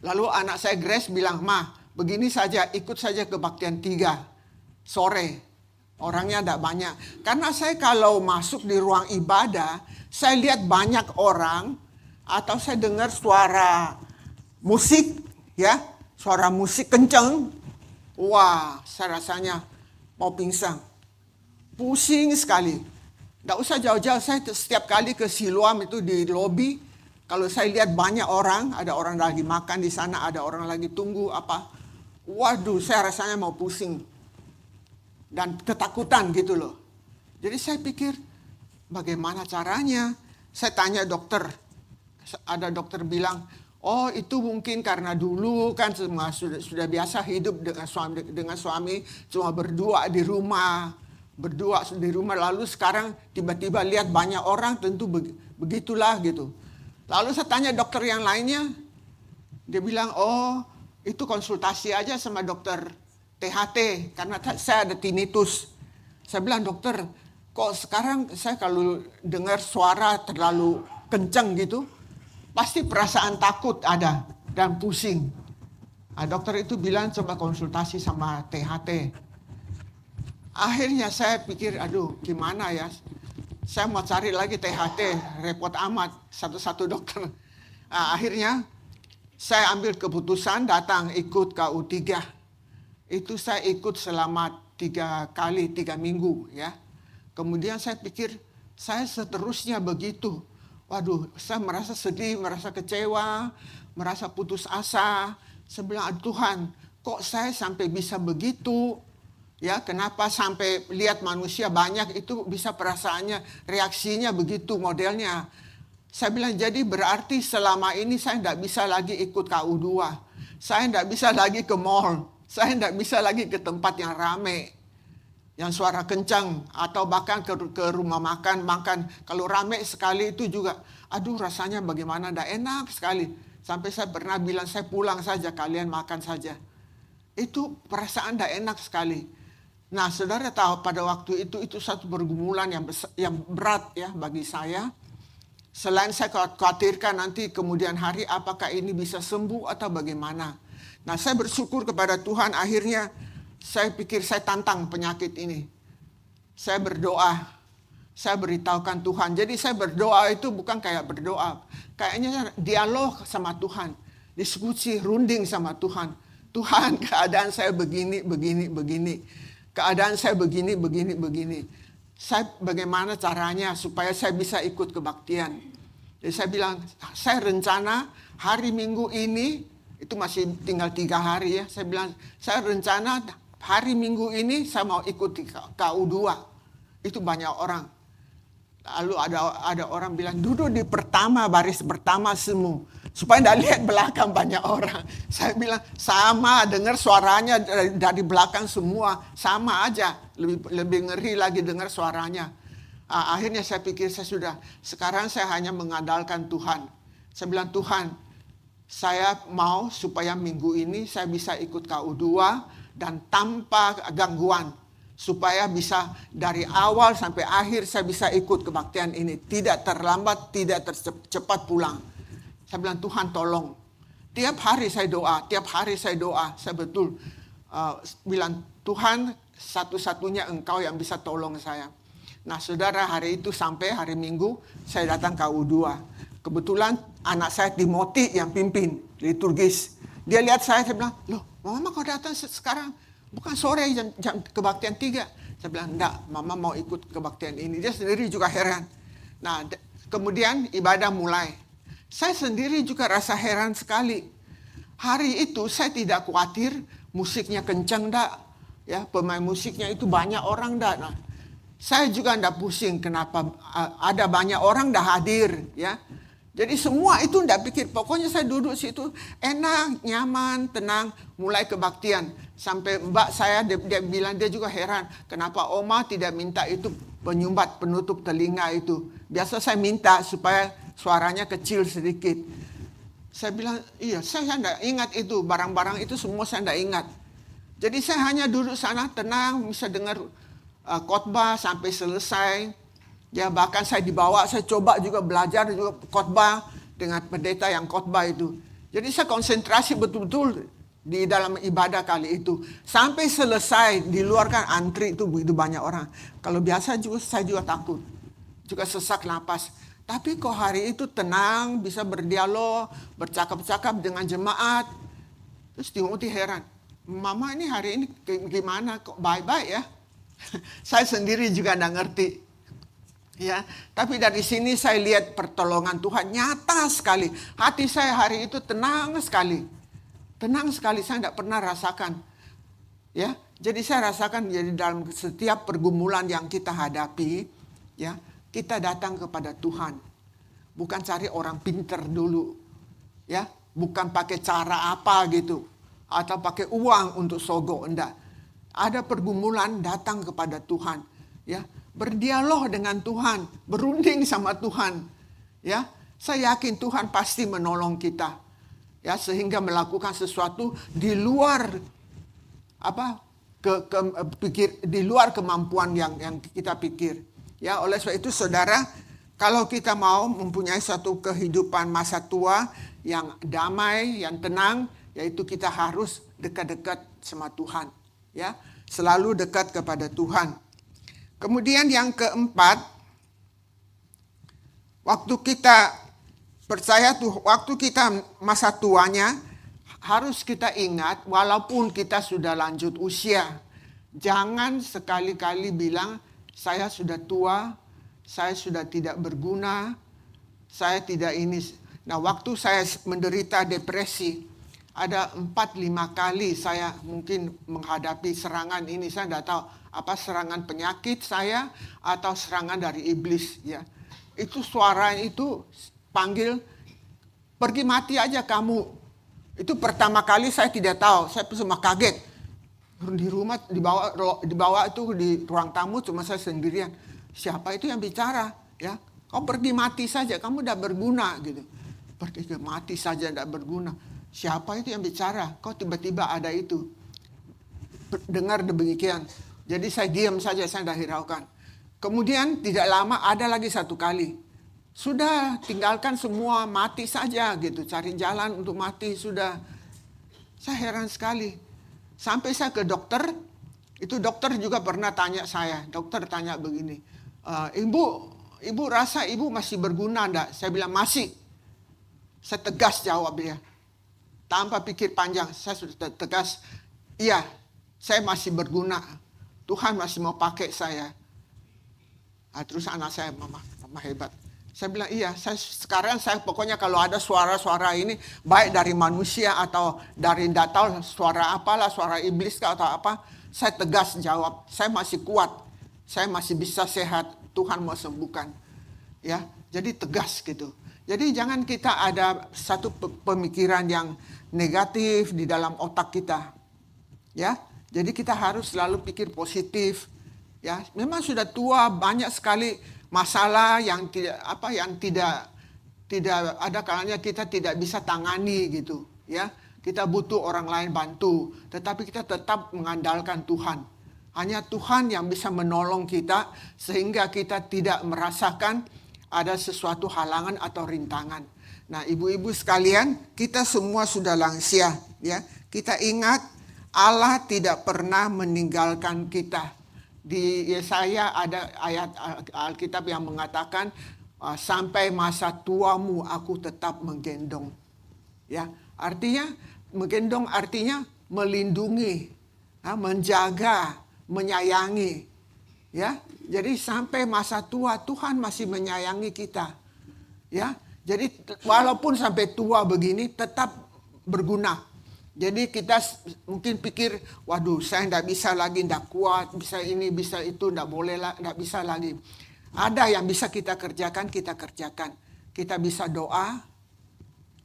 Speaker 4: Lalu anak saya Grace bilang, Ma, begini saja, ikut saja kebaktian 3 sore. Orangnya tidak banyak. Karena saya kalau masuk di ruang ibadah, saya lihat banyak orang, atau saya dengar suara musik, ya, suara musik kenceng. Wah, saya rasanya mau pingsan. Pusing sekali. Tidak usah jauh-jauh, saya setiap kali ke Siloam itu di lobi, Kalau saya lihat banyak orang, ada orang lagi makan di sana, ada orang lagi tunggu apa. Waduh, saya rasanya mau pusing. Dan ketakutan gitu loh. Jadi saya pikir, bagaimana caranya? Saya tanya dokter. Ada dokter bilang, oh itu mungkin karena dulu kan semua sudah biasa hidup dengan suami cuma berdua di rumah. Berdua di rumah, lalu sekarang tiba-tiba lihat banyak orang, tentu begitulah gitu. Lalu saya tanya dokter yang lainnya, dia bilang, oh itu konsultasi aja sama dokter THT, karena saya ada tinnitus. Saya bilang, dokter, kok sekarang saya kalau dengar suara terlalu kencang gitu, pasti perasaan takut ada dan pusing. Nah, dokter itu bilang coba konsultasi sama THT. Akhirnya saya pikir, aduh gimana ya. Saya mau cari lagi THT, repot amat, satu-satu dokter. Nah, akhirnya saya ambil keputusan datang ikut KU3. Itu saya ikut selama 3 minggu ya. Kemudian saya pikir, saya seterusnya begitu. Waduh, saya merasa sedih, merasa kecewa, merasa putus asa. Saya bilang, Tuhan, kok saya sampai bisa begitu? Ya, kenapa sampai lihat manusia banyak itu bisa perasaannya, reaksinya begitu modelnya. Saya bilang, jadi berarti selama ini saya tidak bisa lagi ikut KU2. Saya tidak bisa lagi ke mall. Saya tidak bisa lagi ke tempat yang ramai, yang suara kencang, atau bahkan ke rumah makan. Kalau ramai sekali itu juga, aduh rasanya bagaimana, tidak enak sekali. Sampai saya pernah bilang, saya pulang saja, kalian makan saja. Itu perasaan tidak enak sekali. Nah, saudara tahu pada waktu itu satu pergumulan yang berat ya bagi saya. Selain saya khawatirkan nanti kemudian hari apakah ini bisa sembuh atau bagaimana. Nah, saya bersyukur kepada Tuhan, akhirnya saya pikir saya tantang penyakit ini. Saya berdoa, saya beritahukan Tuhan. Jadi saya berdoa itu bukan kayak berdoa, kayaknya dialog sama Tuhan, diskusi, runding sama Tuhan. Tuhan, keadaan saya begini. Keadaan saya begini. Saya bagaimana caranya supaya saya bisa ikut kebaktian. Jadi saya bilang, saya rencana hari Minggu ini, itu masih tinggal 3 hari ya. Saya bilang, saya rencana hari Minggu ini saya mau ikut di KU2. Itu banyak orang. Lalu ada orang bilang, duduk di baris pertama semua. Supaya tidak lihat belakang banyak orang. Saya bilang, sama, dengar suaranya dari belakang semua. Sama aja, lebih ngeri lagi dengar suaranya. Akhirnya saya pikir, sekarang saya hanya mengandalkan Tuhan. Saya bilang, Tuhan, saya mau supaya minggu ini saya bisa ikut KU2 dan tanpa gangguan. Supaya bisa dari awal sampai akhir saya bisa ikut kebaktian ini. Tidak terlambat, tidak tercepat pulang. Saya bilang, Tuhan tolong. Tiap hari saya doa. Saya betul bilang, Tuhan satu-satunya Engkau yang bisa tolong saya. Nah, saudara, hari itu sampai hari Minggu saya datang ke KU2. Kebetulan anak saya Timothy yang pimpin liturgis. Dia lihat saya bilang, loh Mama kau datang sekarang? Bukan sore jam kebaktian 3. Saya bilang, enggak, Mama mau ikut kebaktian ini. Dia sendiri juga heran. Nah, kemudian ibadah mulai. Saya sendiri juga rasa heran sekali. Hari itu saya tidak khawatir musiknya kencang enggak. Ya, pemain musiknya itu banyak orang enggak. Nah, saya juga enggak pusing kenapa ada banyak orang enggak hadir. Ya. Jadi semua itu enggak pikir. Pokoknya saya duduk situ enak, nyaman, tenang. Mulai kebaktian. Sampai mbak saya dia bilang, dia juga heran. Kenapa Oma tidak minta itu penyumbat penutup telinga itu. Biasa saya minta supaya suaranya kecil sedikit. Saya bilang, iya saya tidak ingat itu. Barang-barang itu semua saya tidak ingat. Jadi saya hanya duduk sana tenang. Bisa dengar khotbah sampai selesai. Ya bahkan saya coba juga belajar juga khotbah dengan pendeta yang khotbah itu. Jadi saya konsentrasi betul-betul di dalam ibadah kali itu. Sampai selesai, di luar kan antri itu begitu banyak orang. Kalau biasa juga saya juga takut. Juga sesak napas. Tapi kok hari itu tenang, bisa berdialog, bercakap-cakap dengan jemaat. Terus Timothy heran, Mama ini hari ini gimana, kok baik-baik ya? Saya sendiri juga tidak ngerti. Ya, tapi dari sini saya lihat pertolongan Tuhan nyata sekali. Hati saya hari itu tenang sekali. Tenang sekali, saya tidak pernah rasakan. Ya, jadi saya rasakan jadi dalam setiap pergumulan yang kita hadapi, ya, kita datang kepada Tuhan. Bukan cari orang pinter dulu. Ya, bukan pakai cara apa gitu atau pakai uang untuk sogok, enggak. Ada pergumulan, datang kepada Tuhan, ya. Berdialog dengan Tuhan, berunding sama Tuhan, ya. Saya yakin Tuhan pasti menolong kita, ya, sehingga melakukan sesuatu di luar di luar kemampuan yang kita pikir, ya. Oleh sebab itu, saudara, kalau kita mau mempunyai suatu kehidupan masa tua yang damai, yang tenang, yaitu kita harus dekat-dekat sama Tuhan, ya, selalu dekat kepada Tuhan. Kemudian yang keempat, waktu kita percaya tuh, waktu kita masa tuanya, harus kita ingat walaupun kita sudah lanjut usia, jangan sekali-kali bilang saya sudah tua, saya sudah tidak berguna, saya tidak ini. Nah, waktu saya menderita depresi, ada 4-5 kali saya mungkin menghadapi serangan ini. Saya tidak tahu apa serangan penyakit saya atau serangan dari iblis, ya. Itu suara itu panggil, pergi mati aja kamu. Itu pertama kali saya tidak tahu, saya cuma kaget. Di rumah dibawa itu di ruang tamu cuma saya sendirian. Siapa itu yang bicara, ya? Kau pergi mati saja, kamu tidak berguna gitu. Pergi mati saja tidak berguna. Siapa itu yang bicara? Kok tiba-tiba ada itu? Dengar demikian. Jadi saya diam saja, saya tidak hiraukan. Kemudian tidak lama ada lagi satu kali. Sudah, tinggalkan semua, mati saja gitu. Cari jalan untuk mati, sudah. Saya heran sekali. Sampai saya ke dokter, itu dokter juga pernah tanya saya. Dokter tanya begini, ibu rasa ibu masih berguna enggak? Saya bilang masih. Saya tegas jawab dia. Tanpa pikir panjang, saya sudah tegas. Iya, saya masih berguna. Tuhan masih mau pakai saya. Nah, terus anak saya, mama hebat. Saya bilang, iya, sekarang saya pokoknya kalau ada suara-suara ini, baik dari manusia atau dari tidak tahu suara apalah, suara iblis atau apa, saya tegas jawab, saya masih kuat, saya masih bisa sehat, Tuhan mau sembuhkan. Ya, jadi tegas gitu. Jadi jangan kita ada satu pemikiran yang negatif di dalam otak kita. Ya, jadi kita harus selalu pikir positif. Ya, memang sudah tua, banyak sekali masalah yang tidak ada kalanya kita tidak bisa tangani gitu. Ya, kita butuh orang lain bantu, tetapi kita tetap mengandalkan Tuhan. Hanya Tuhan yang bisa menolong kita sehingga kita tidak merasakan ada sesuatu halangan atau rintangan. Nah, ibu-ibu sekalian, kita semua sudah lansia, ya. Kita ingat Allah tidak pernah meninggalkan kita. Di Yesaya ada ayat Alkitab yang mengatakan sampai masa tuamu aku tetap menggendong. Ya, artinya menggendong artinya melindungi, menjaga, menyayangi. Ya, jadi sampai masa tua Tuhan masih menyayangi kita. Ya, jadi walaupun sampai tua begini tetap berguna. Jadi kita mungkin pikir, waduh saya tidak bisa lagi, tidak kuat, bisa ini, bisa itu, tidak boleh lah, tidak bisa lagi. Ada yang bisa kita kerjakan, kita kerjakan. Kita bisa doa,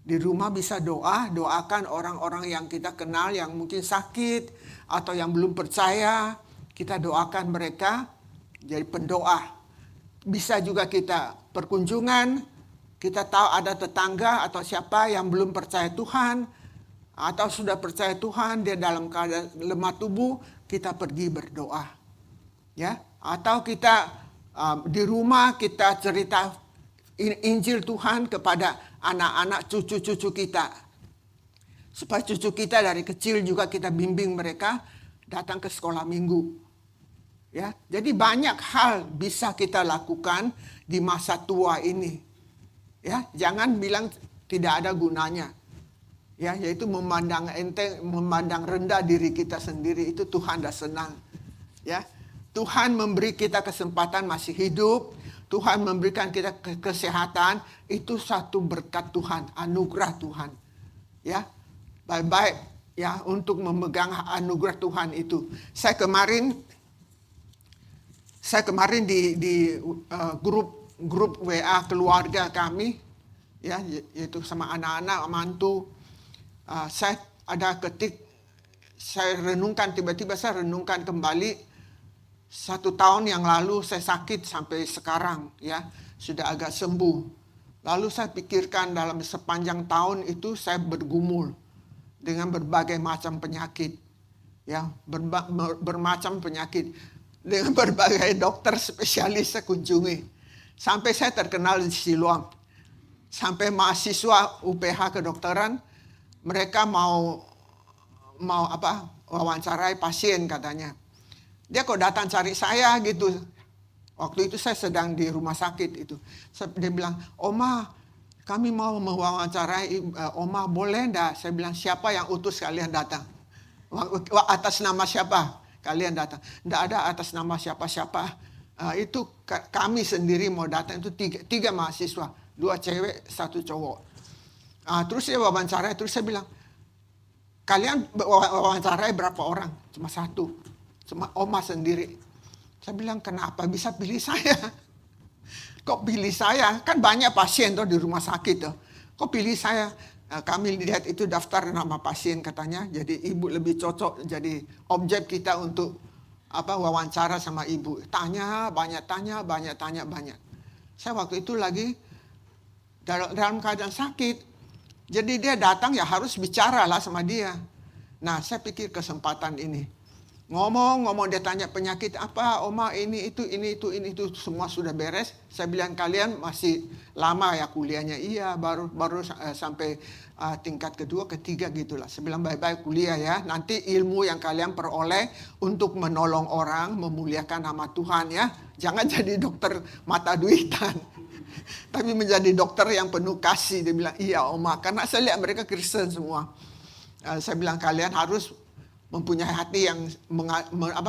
Speaker 4: di rumah bisa doa, doakan orang-orang yang kita kenal yang mungkin sakit atau yang belum percaya. Kita doakan mereka jadi pendoa. Bisa juga kita perkunjungan, kita tahu ada tetangga atau siapa yang belum percaya Tuhan, atau sudah percaya Tuhan, dia dalam keadaan lemah tubuh, kita pergi berdoa. Ya, atau kita di rumah kita cerita Injil Tuhan kepada anak-anak cucu-cucu kita. Supaya cucu kita dari kecil juga kita bimbing mereka datang ke sekolah minggu. Ya, jadi banyak hal bisa kita lakukan di masa tua ini. Ya, jangan bilang tidak ada gunanya. Ya, yaitu memandang rendah diri kita sendiri, itu Tuhan dah senang. Ya, Tuhan memberi kita kesempatan masih hidup, Tuhan memberikan kita kesehatan, itu satu berkat Tuhan, anugerah Tuhan. Ya, baik-baik ya untuk memegang anugerah Tuhan itu. Saya kemarin di grup WA keluarga kami, ya, yaitu sama anak-anak, mantu. Saya renungkan, tiba-tiba saya renungkan kembali 1 tahun yang lalu saya sakit sampai sekarang, ya, sudah agak sembuh. Lalu saya pikirkan dalam sepanjang tahun itu saya bergumul dengan berbagai macam penyakit, ya, bermacam penyakit, dengan berbagai dokter spesialis saya kunjungi, sampai saya terkenal di Siloam, sampai mahasiswa UPH kedokteran mereka mau wawancarai pasien katanya. Dia kok datang cari saya gitu. Waktu itu saya sedang di rumah sakit itu. Dia bilang, "Oma, kami mau mewawancarai Oma, boleh enggak?" Saya bilang, "Siapa yang utus kalian datang? Atas nama siapa kalian datang?" "Enggak ada atas nama siapa-siapa. Itu kami sendiri mau datang." Itu tiga mahasiswa, 2 cewek, 1 cowok. Terus dia wawancarai, terus saya bilang, "Kalian wawancarai berapa orang?" "Cuma 1. Cuma Oma sendiri." Saya bilang, "Kenapa bisa pilih saya?" "Kok pilih saya? Kan banyak pasien tuh di rumah sakit tuh. Kok pilih saya?" Kami lihat itu daftar nama pasien katanya. Jadi ibu lebih cocok jadi objek kita untuk wawancara sama ibu. Banyak tanya. Saya waktu itu lagi dalam keadaan sakit. Jadi dia datang ya harus bicara lah sama dia. Nah, saya pikir kesempatan ini. Ngomong, dia tanya penyakit apa, Oma, ini itu, semua sudah beres. Saya bilang, "Kalian masih lama ya kuliahnya?" "Iya, baru sampai tingkat kedua, ketiga gitulah." Saya bilang, "Baik-baik kuliah ya. Nanti ilmu yang kalian peroleh untuk menolong orang, memuliakan nama Tuhan ya. Jangan jadi dokter mata duitan, tapi menjadi dokter yang penuh kasih." Dia bilang, "Iya, Oma." Karena saya lihat mereka Kristen semua. Saya bilang, "Kalian harus mempunyai hati yang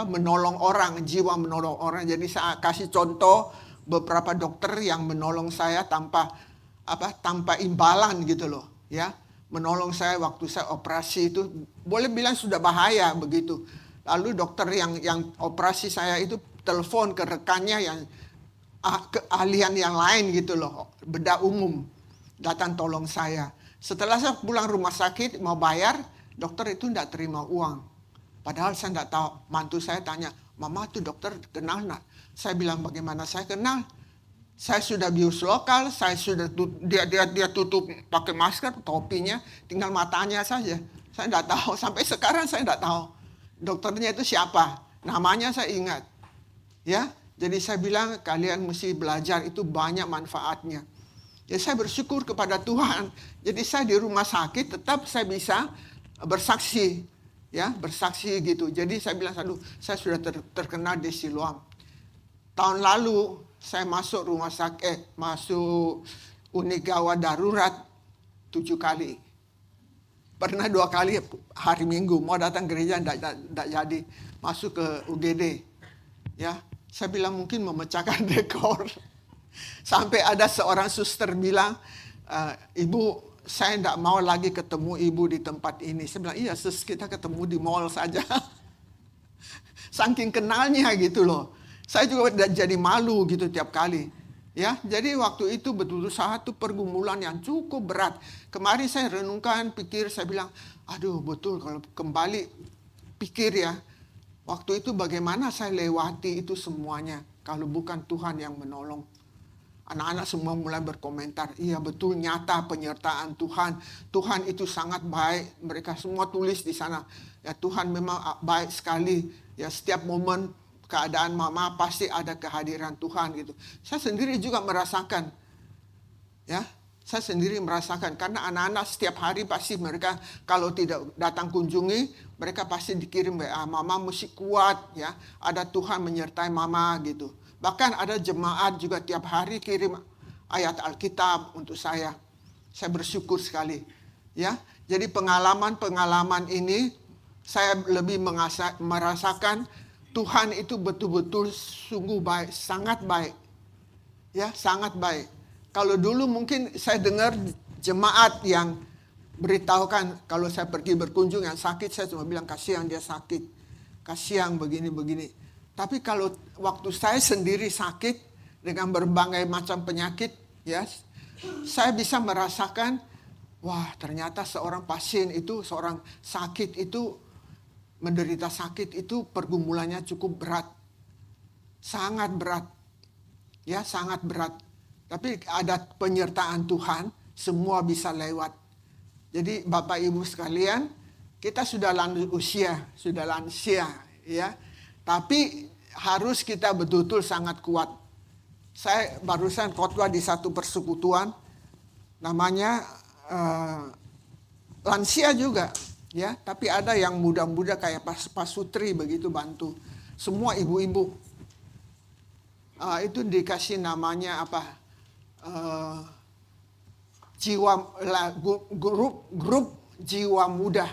Speaker 4: menolong orang, jiwa menolong orang." Jadi saya kasih contoh beberapa dokter yang menolong saya tanpa imbalan gitu loh, ya. Menolong saya waktu saya operasi itu, boleh bilang sudah bahaya begitu. Lalu dokter yang operasi saya itu telepon ke rekannya yang keahlian yang lain gitu loh, bedah umum, datang tolong saya. Setelah saya pulang rumah sakit mau bayar, dokter itu tidak terima uang. Padahal saya tidak tahu. Mantu saya tanya, "Mama tuh dokter kenal nggak?" Saya bilang, "Bagaimana saya kenal? Saya sudah bius lokal, saya sudah dia tutup pakai masker, topinya, tinggal matanya saja. Saya tidak tahu, sampai sekarang saya tidak tahu dokternya itu siapa. Namanya saya ingat." Ya, jadi saya bilang kalian mesti belajar, itu banyak manfaatnya. Ya, saya bersyukur kepada Tuhan. Jadi saya di rumah sakit tetap saya bisa bersaksi. Ya, bersaksi gitu. Jadi saya bilang, "Aduh, saya sudah terkena di Siloam." Tahun lalu saya masuk rumah sakit, masuk unit gawat darurat 7 kali. Pernah 2 kali hari Minggu mau datang gereja tidak jadi, masuk ke UGD. Ya, saya bilang mungkin memecahkan rekor. Sampai ada seorang suster bilang, "Ibu, saya tidak mau lagi ketemu ibu di tempat ini." Saya bilang, "Iya sis, kita ketemu di mall saja." Saking kenalnya gitu loh. Saya juga jadi malu gitu tiap kali. Ya, jadi waktu itu betul-betul satu pergumulan yang cukup berat. Kemarin saya renungkan, pikir, saya bilang, "Aduh betul kalau kembali pikir ya, waktu itu bagaimana saya lewati itu semuanya kalau bukan Tuhan yang menolong." Anak-anak semua mulai berkomentar, "Iya betul, nyata penyertaan Tuhan. Tuhan itu sangat baik." Mereka semua tulis di sana, ya, Tuhan memang baik sekali. Ya, setiap momen keadaan mama pasti ada kehadiran Tuhan gitu. Saya sendiri juga merasakan. Ya, saya sendiri merasakan karena anak-anak setiap hari pasti mereka kalau tidak datang kunjungi, mereka pasti dikirim WA, "Mama mesti kuat ya. Ada Tuhan menyertai mama" gitu. Bahkan ada jemaat juga tiap hari kirim ayat Alkitab untuk saya. Saya bersyukur sekali. Ya, jadi pengalaman-pengalaman ini saya lebih merasakan Tuhan itu betul-betul sungguh baik, sangat baik. Ya, sangat baik. Kalau dulu mungkin saya dengar jemaat yang beritahukan kalau saya pergi berkunjung yang sakit, saya cuma bilang kasihan dia sakit, kasihan begini-begini. Tapi kalau waktu saya sendiri sakit dengan berbagai macam penyakit, ya, saya bisa merasakan, wah ternyata seorang pasien itu, seorang sakit itu, menderita sakit itu pergumulannya cukup berat, sangat berat, ya sangat berat. Tapi ada penyertaan Tuhan, semua bisa lewat. Jadi Bapak Ibu sekalian, kita sudah lanjut usia, sudah lansia, ya. Tapi harus kita betul-betul sangat kuat. Saya barusan khotbah di satu persekutuan, namanya lansia juga, ya. Tapi ada yang muda-muda kayak Pak Sutri begitu bantu. Semua ibu-ibu. Itu dikasih namanya apa? Grup jiwa muda.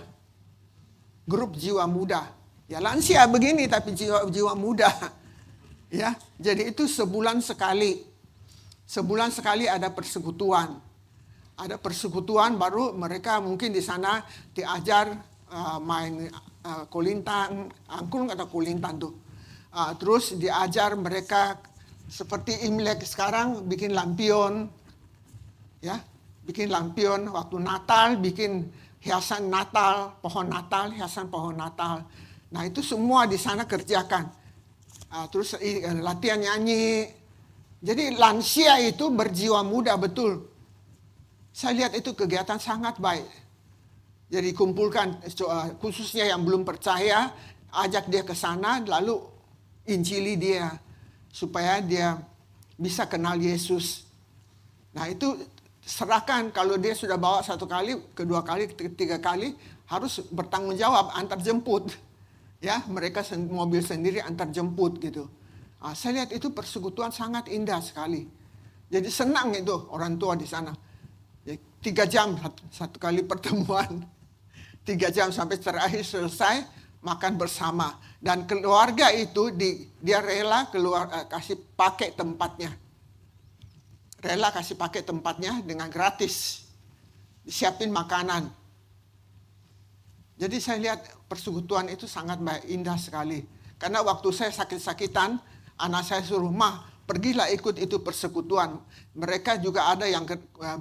Speaker 4: Grup jiwa muda. Ya lansia begini tapi jiwa muda. Ya, jadi itu sebulan sekali. Sebulan sekali ada persekutuan. Ada persekutuan baru mereka mungkin di sana diajar main kulintang, angklung atau kulintang tuh. Terus diajar mereka seperti Imlek sekarang bikin lampion. Ya, bikin lampion waktu Natal, bikin hiasan Natal, pohon Natal, hiasan pohon Natal. Nah, itu semua di sana kerjakan. Terus latihan nyanyi. Jadi lansia itu berjiwa muda betul. Saya lihat itu kegiatan sangat baik. Jadi kumpulkan khususnya yang belum percaya, ajak dia ke sana lalu injili dia supaya dia bisa kenal Yesus. Nah, itu serahkan, kalau dia sudah bawa satu kali, kedua kali, ketiga kali, harus bertanggung jawab antar jemput. Ya, mereka mobil sendiri antar jemput gitu. Saya lihat itu persekutuan sangat indah sekali. Jadi senang itu orang tua di sana. Ya, 3 jam satu kali pertemuan. 3 jam sampai terakhir selesai makan bersama. Dan keluarga itu dia rela kasih pakai tempatnya. Rela kasih pakai tempatnya dengan gratis. Disiapin makanan. Jadi saya lihat persekutuan itu sangat baik, indah sekali. Karena waktu saya sakit-sakitan, anak saya suruh, "Mah, pergilah ikut itu persekutuan." Mereka juga ada yang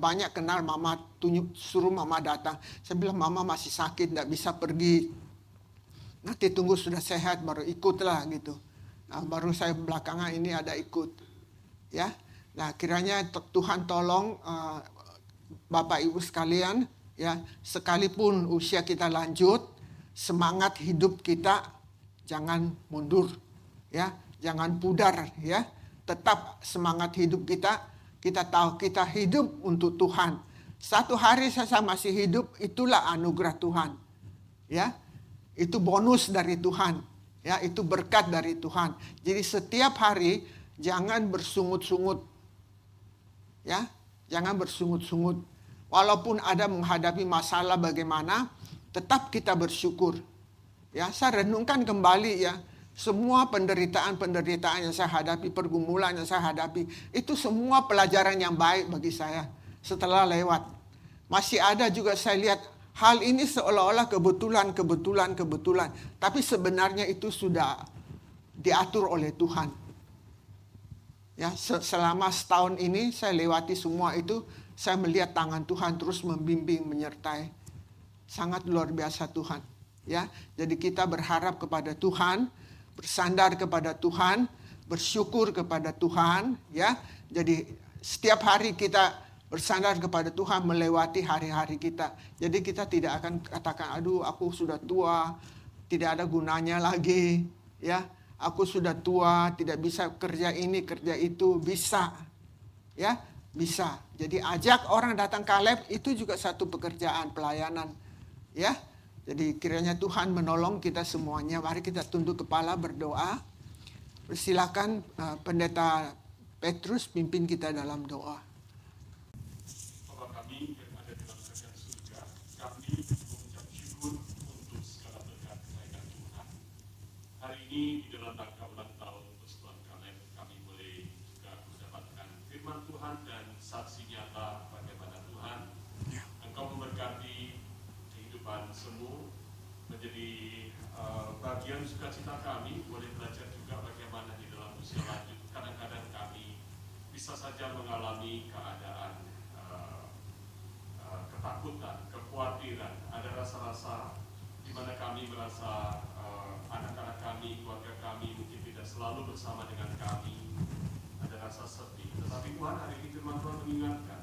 Speaker 4: banyak kenal mama, suruh mama datang. Saya bilang, "Mama masih sakit, tidak bisa pergi. Nanti tunggu sudah sehat baru ikutlah," gitu. Nah, baru saya belakangan ini ada ikut. Ya. Nah, kiranya Tuhan tolong Bapak Ibu sekalian, ya, sekalipun usia kita lanjut, semangat hidup kita jangan mundur, ya, jangan pudar, ya. Tetap semangat hidup kita tahu kita hidup untuk Tuhan. Satu hari saya masih hidup, itulah anugerah Tuhan. Ya. Itu bonus dari Tuhan, ya, itu berkat dari Tuhan. Jadi setiap hari jangan bersungut-sungut. Ya, jangan bersungut-sungut. Walaupun ada menghadapi masalah bagaimana, tetap kita bersyukur. Ya, saya renungkan kembali ya, semua penderitaan yang saya hadapi, pergumulan yang saya hadapi, itu semua pelajaran yang baik bagi saya setelah lewat. Masih ada juga saya lihat hal ini seolah-olah kebetulan, tapi sebenarnya itu sudah diatur oleh Tuhan. Ya, selama setahun ini saya lewati semua itu, saya melihat tangan Tuhan terus membimbing, menyertai. Sangat luar biasa Tuhan. Ya, jadi kita berharap kepada Tuhan, bersandar kepada Tuhan, bersyukur kepada Tuhan. Ya, jadi setiap hari kita bersandar kepada Tuhan melewati hari-hari kita. Jadi kita tidak akan katakan, aduh aku sudah tua, tidak ada gunanya lagi. Ya, aku sudah tua, tidak bisa kerja ini, kerja itu. Bisa. Ya, bisa. Jadi ajak orang datang Kaleb itu juga satu pekerjaan, pelayanan. Ya, jadi kiranya Tuhan menolong kita semuanya. Mari kita tunduk kepala berdoa. Persilakan Pendeta Petrus pimpin kita dalam doa.
Speaker 5: Bapa kami yang ada dalam kerajaan surga, kami mengucap syukur untuk segala berkat kebaikan Tuhan. Hari ini di dalam rangka ulang tahun persekutuan Kaleb, kami boleh juga mendapatkan firman Tuhan dan saksi nyata bagaimana Tuhan Engkau memberkati kehidupan semua, menjadi bagian sukacita kami. Boleh belajar juga bagaimana di dalam usia lanjut kadang-kadang kami bisa saja mengalami keadaan ketakutan, kekhawatiran, ada rasa-rasa di mana kami merasa anak-anak kami, keluarga kami mungkin tidak selalu bersama dengan kami, ada rasa sedih. Tetapi Tuhan, hari ini firman Tuhan mengingatkan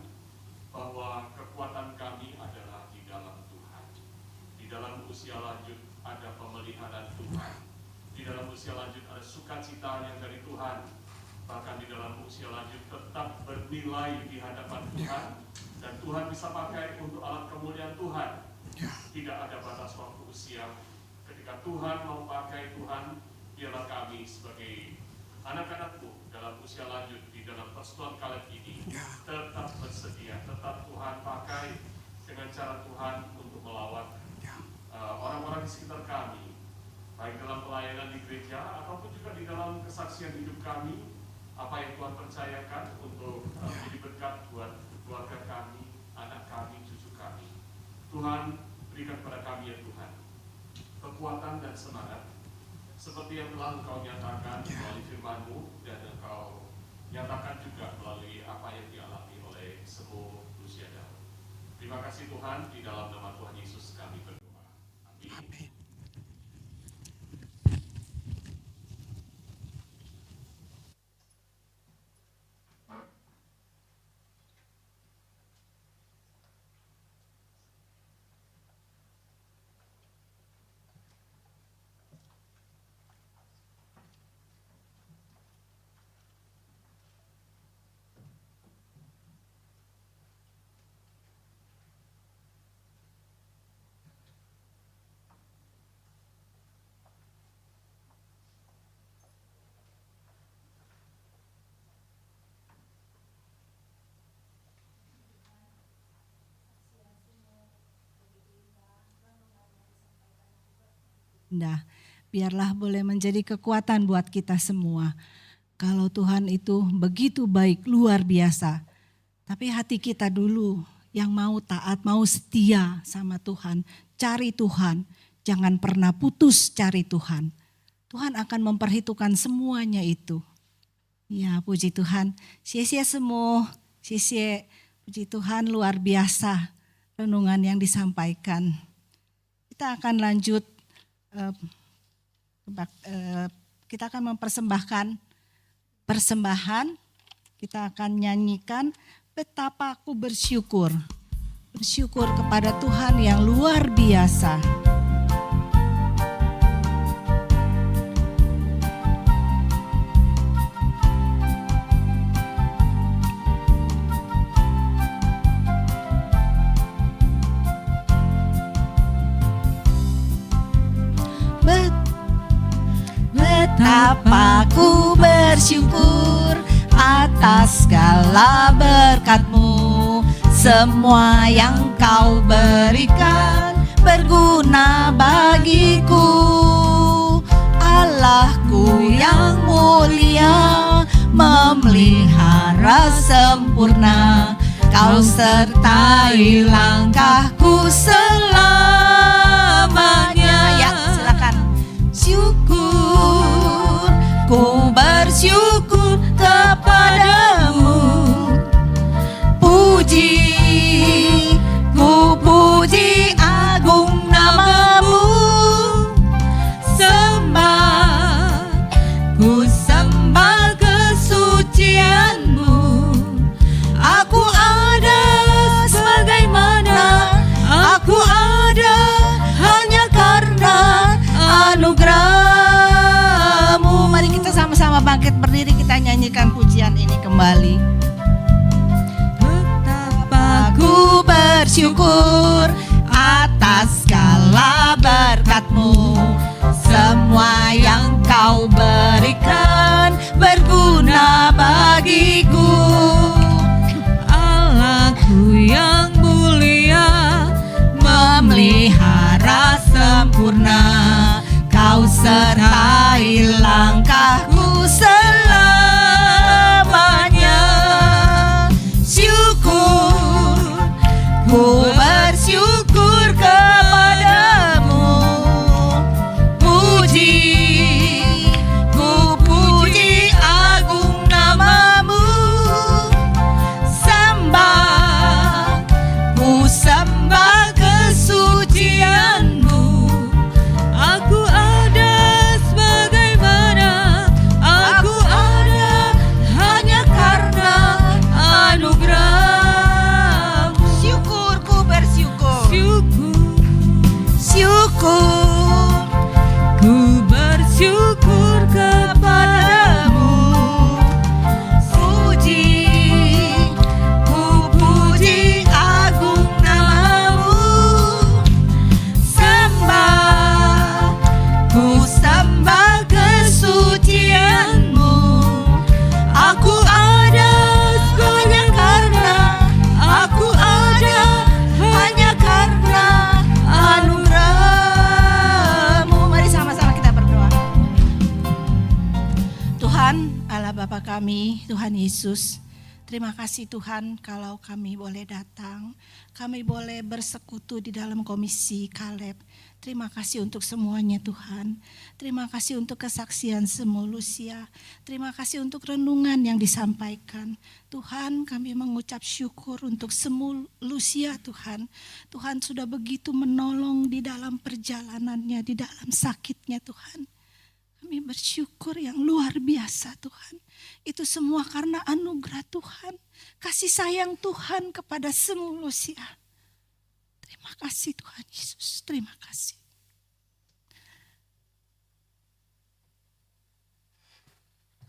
Speaker 5: bahwa kekuatan kami adalah di dalam Tuhan. Di dalam usia lanjut ada pemeliharaan Tuhan. Di dalam usia lanjut ada sukacita yang dari Tuhan. Bahkan di dalam usia lanjut tetap bernilai di hadapan Tuhan. Dan Tuhan bisa pakai untuk alat kemuliaan Tuhan. Tidak ada batas waktu usia. Ketika Tuhan mau pakai Tuhan, biarlah kami sebagai anak-anakmu dalam usia lanjut di dalam persekutuan Kaleb ini tetap bersedia, tetap Tuhan pakai dengan cara Tuhan untuk melawat orang-orang di sekitar kami, baik dalam pelayanan di gereja ataupun juga di dalam kesaksian hidup kami, apa yang Tuhan percayakan untuk menjadi berkat buat keluarga kami, anak kami, cucu kami. Tuhan, berikan kepada kami ya Tuhan kekuatan dan semangat seperti yang telah Engkau nyatakan melalui firman-Mu dan Engkau nyatakan juga melalui apa yang dialami oleh semua manusia dalam. Terima kasih Tuhan, di dalam nama Tuhan Yesus kami berdoa. Amin.
Speaker 1: Nah, biarlah boleh menjadi kekuatan buat kita semua. Kalau Tuhan itu begitu baik, luar biasa. Tapi hati kita dulu yang mau taat, mau setia sama Tuhan. Cari Tuhan, jangan pernah putus cari Tuhan. Tuhan akan memperhitungkan semuanya itu. Ya, puji Tuhan. Sia-sia semua, sia-sia. Puji Tuhan, luar biasa renungan yang disampaikan. Kita akan lanjut. Kita akan mempersembahkan persembahan. Kita akan nyanyikan betapa aku bersyukur. Bersyukur kepada Tuhan yang luar biasa. Betapa ku bersyukur atas segala berkat-Mu. Semua yang Kau berikan berguna bagiku. Allahku yang mulia memelihara sempurna. Kau sertai langkahku selamanya. Ya, silakan. Syukur, ku bersyukur kepadamu. Puji, ku puji agung nama-Mu. Sembah, ku sembah kesucian-Mu. Aku ada sebagaimana aku ada hanya karena anugerah-Mu. Mari kita sama-sama bangkit berdiri, kita nyanyikan pujian ini kembali. Betapa ku bersyukur atas segala berkat-Mu. Semua yang Kau berikan berguna bagiku. Allahku yang mulia memelihara sempurna. Kau sertai langkahku selamanya. Tuhan, Allah Bapa kami, Tuhan Yesus, terima kasih Tuhan kalau kami boleh datang, kami boleh bersekutu di dalam komisi Kaleb. Terima kasih untuk semuanya Tuhan, terima kasih untuk kesaksian semua Lucia, terima kasih untuk renungan yang disampaikan. Tuhan, kami mengucap syukur untuk semua Lucia Tuhan. Tuhan sudah begitu menolong di dalam perjalanannya, di dalam sakitnya Tuhan. Kami bersyukur yang luar biasa Tuhan. Itu semua karena anugerah Tuhan. Kasih sayang Tuhan kepada semua manusia. Terima kasih Tuhan Yesus. Terima kasih.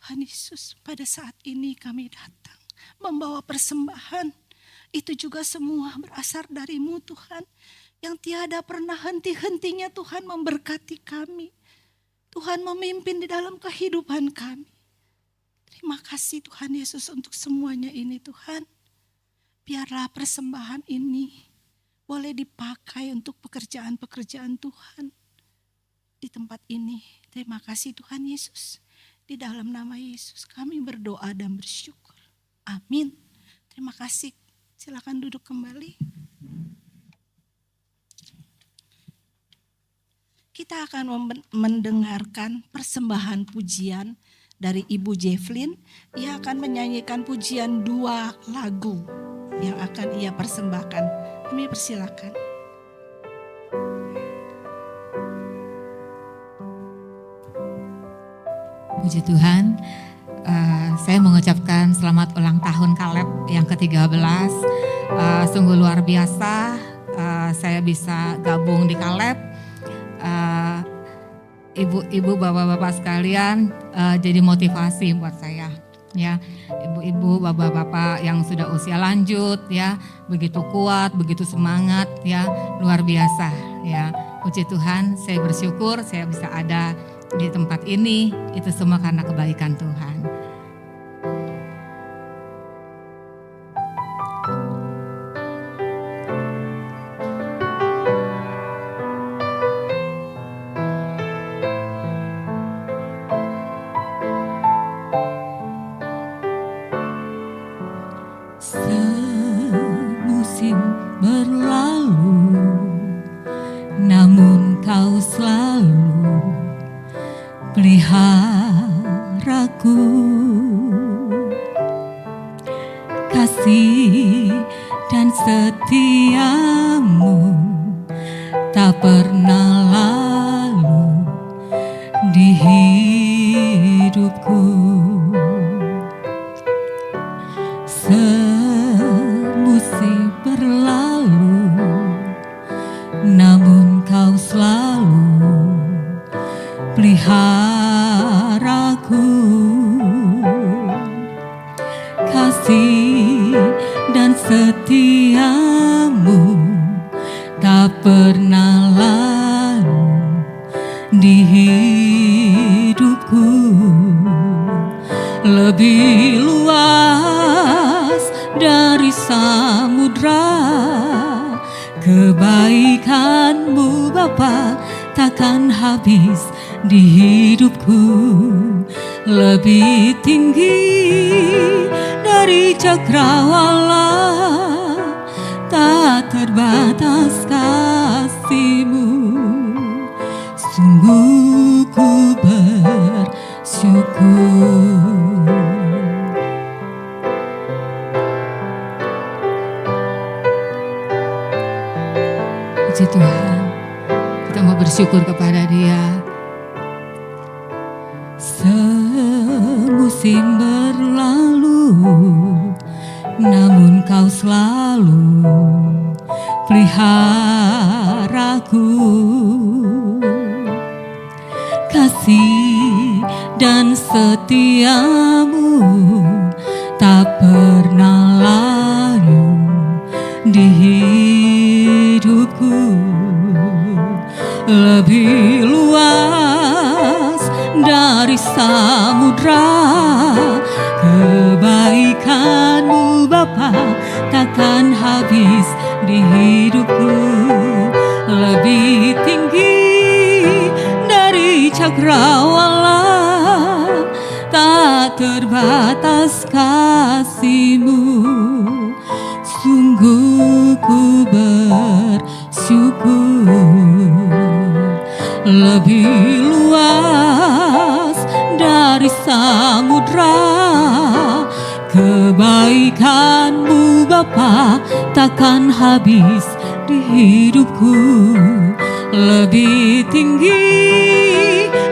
Speaker 1: Tuhan Yesus, pada saat ini kami datang membawa persembahan. Itu juga semua berasal dari-Mu Tuhan. Yang tiada pernah henti-hentinya Tuhan memberkati kami. Tuhan memimpin di dalam kehidupan kami. Terima kasih Tuhan Yesus untuk semuanya ini Tuhan. Biarlah persembahan ini boleh dipakai untuk pekerjaan-pekerjaan Tuhan di tempat ini. Terima kasih Tuhan Yesus. Di dalam nama Yesus kami berdoa dan bersyukur. Amin. Terima kasih. Silakan duduk kembali. Kita akan mendengarkan persembahan pujian dari Ibu Jefflin. Ia akan menyanyikan pujian 2 lagu yang akan ia persembahkan. Kami persilakan.
Speaker 6: Puji Tuhan, saya mengucapkan selamat ulang tahun Kaleb yang ke-13. Sungguh luar biasa saya bisa gabung di Kaleb. Ibu-ibu, bapak-bapak sekalian, jadi motivasi buat saya. Ya, ibu-ibu, bapak-bapak yang sudah usia lanjut, ya, begitu kuat, begitu semangat, ya, luar biasa. Ya, puji Tuhan, saya bersyukur saya bisa ada di tempat ini. Itu semua karena kebaikan Tuhan.
Speaker 2: Semusim berlalu, namun kau selalu peliharaku. Kasih dan setiamu tak pernah lalu di hidupku. Semusim berlalu, namun kau selalu peliharaku. Kasih dan setiamu tak pernah lalu di hidupku. Lebih luas dari samudra, kebaikan-Mu Bapa takkan habis di hidupku. Lebih tinggi dari cakrawala, tak terbatas kasih-Mu. Sungguh ku bersyukur. Puji Tuhan, kita mau bersyukur kepada Dia. Semusim berlalu, namun kau selalu peliharaku. Kasih dan setiamu tak pernah lalu di hidupku. Lebih luas dari samudra, kebaikan-Mu Bapa takkan habis di hidupku. Lebih tinggi dari cakrawala, tak terbatas kasih-Mu, sungguh ku bersyukur. Lebih luas dari samudra, kebaikan-Mu Bapa takkan habis di hidupku. Lebih tinggi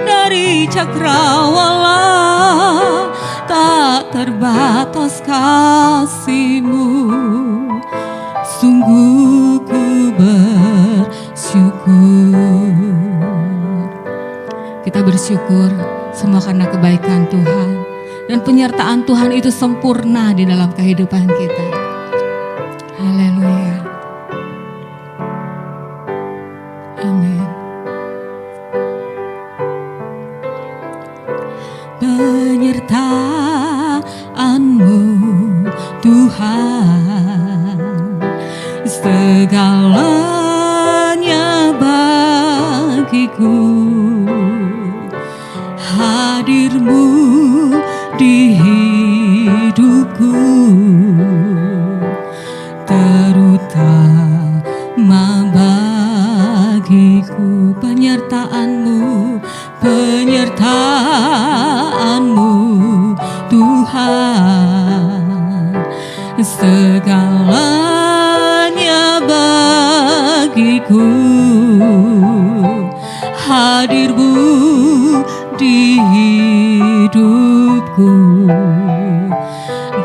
Speaker 2: dari cakrawala, tak terbatas kasih-Mu, sungguh ku bersyukur. Kita bersyukur semua karena kebaikan Tuhan, dan penyertaan Tuhan itu sempurna di dalam kehidupan kita. Haleluya. Amin. Penyertaan-Mu Tuhan, segalanya bagiku. Hadir-Mu di hidupku, terutama bagiku. Penyertaan-Mu Tuhan, segalanya bagiku. Hadir-Mu di hidupku,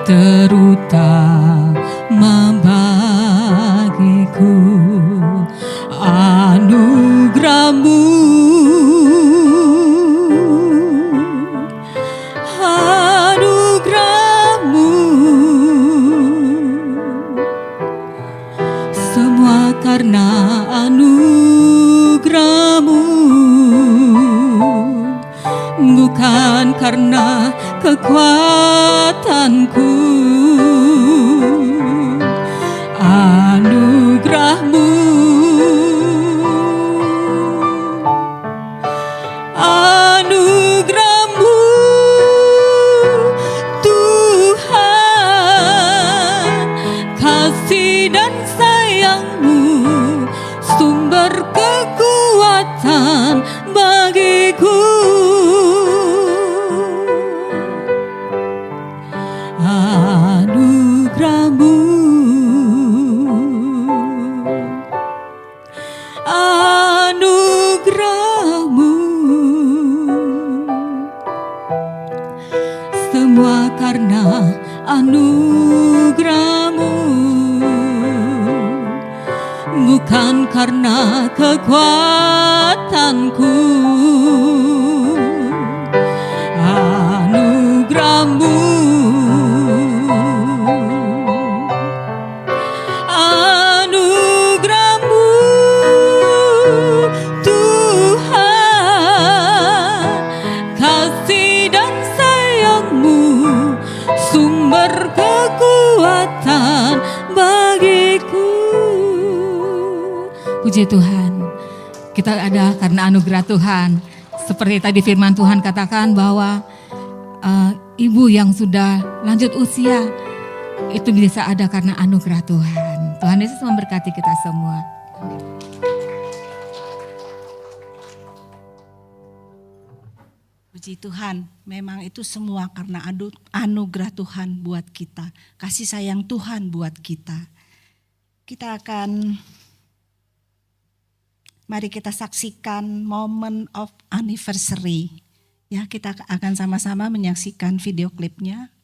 Speaker 2: terutama bagiku. Anugerah-Mu, anugerah-Mu, semua karena anugerah-Mu, bukan karena kekuatanku. Anugerah-Mu, anugerah-Mu Tuhan, kasih dan sayang-Mu sumber kekuatan bagiku. Anugerah-Mu, anugerah-Mu, semua karena anugerah-Mu, bukan karena kekuatanku. Anugerah-Mu, anugerah-Mu Tuhan, kasih dan sayang-Mu sumber kekuatan bagiku. Puji Tuhan, kita ada karena anugerah Tuhan. Seperti tadi firman Tuhan katakan bahwa ibu yang sudah lanjut usia itu bisa ada karena anugerah Tuhan. Tuhan Yesus memberkati kita semua.
Speaker 1: Puji Tuhan, memang itu semua karena anugerah Tuhan buat kita. Kasih sayang Tuhan buat kita. Mari kita saksikan moment of anniversary. Ya, kita akan sama-sama menyaksikan video klipnya.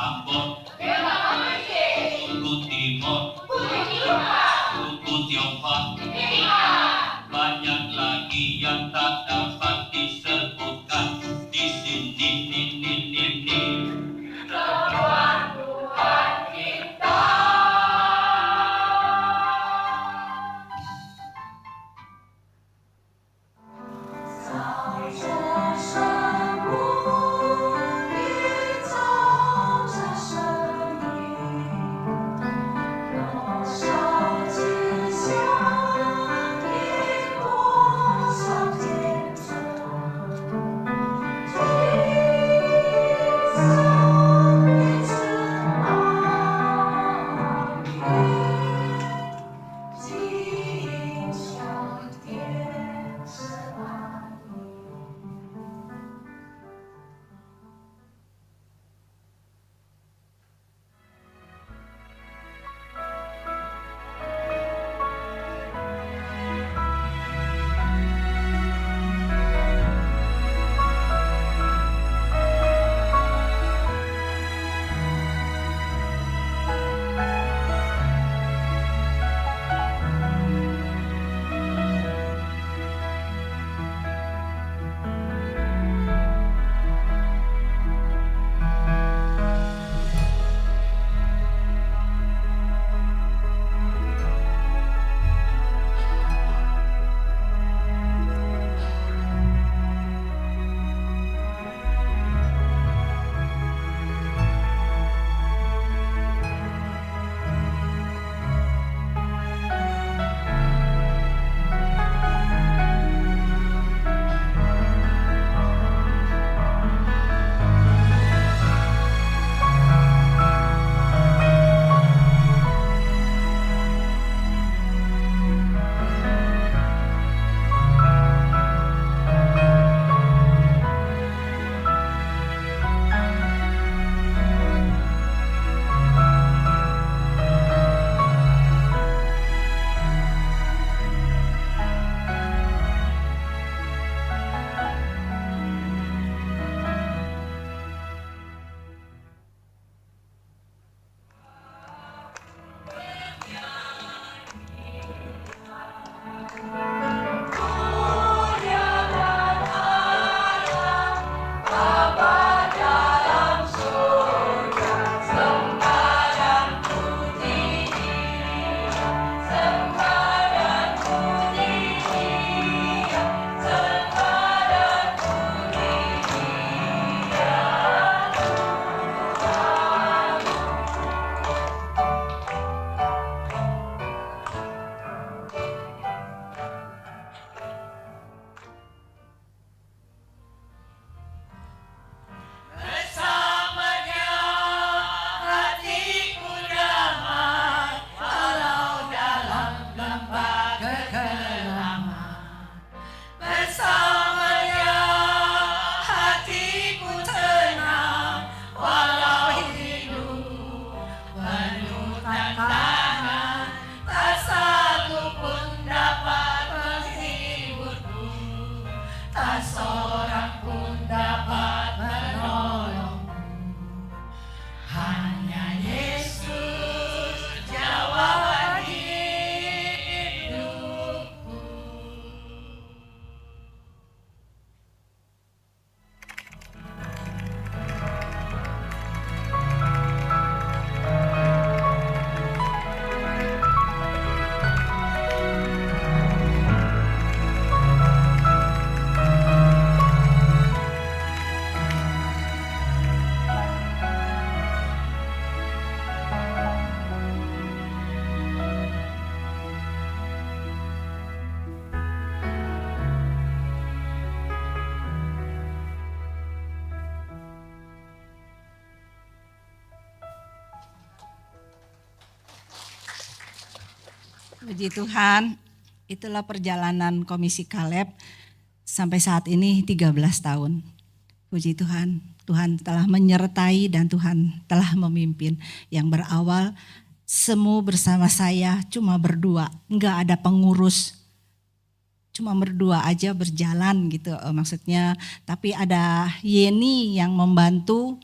Speaker 7: Ambon, suku Timur, suku Tionghoa, banyak lagi yang tak dapat disebutkan di sini.
Speaker 1: Puji Tuhan, itulah perjalanan Komisi Kaleb sampai saat ini 13 tahun. Puji Tuhan, Tuhan telah menyertai dan Tuhan telah memimpin. Yang berawal semu bersama saya cuma berdua, enggak ada pengurus. Cuma berdua aja berjalan gitu maksudnya. Tapi ada Yeni yang membantu,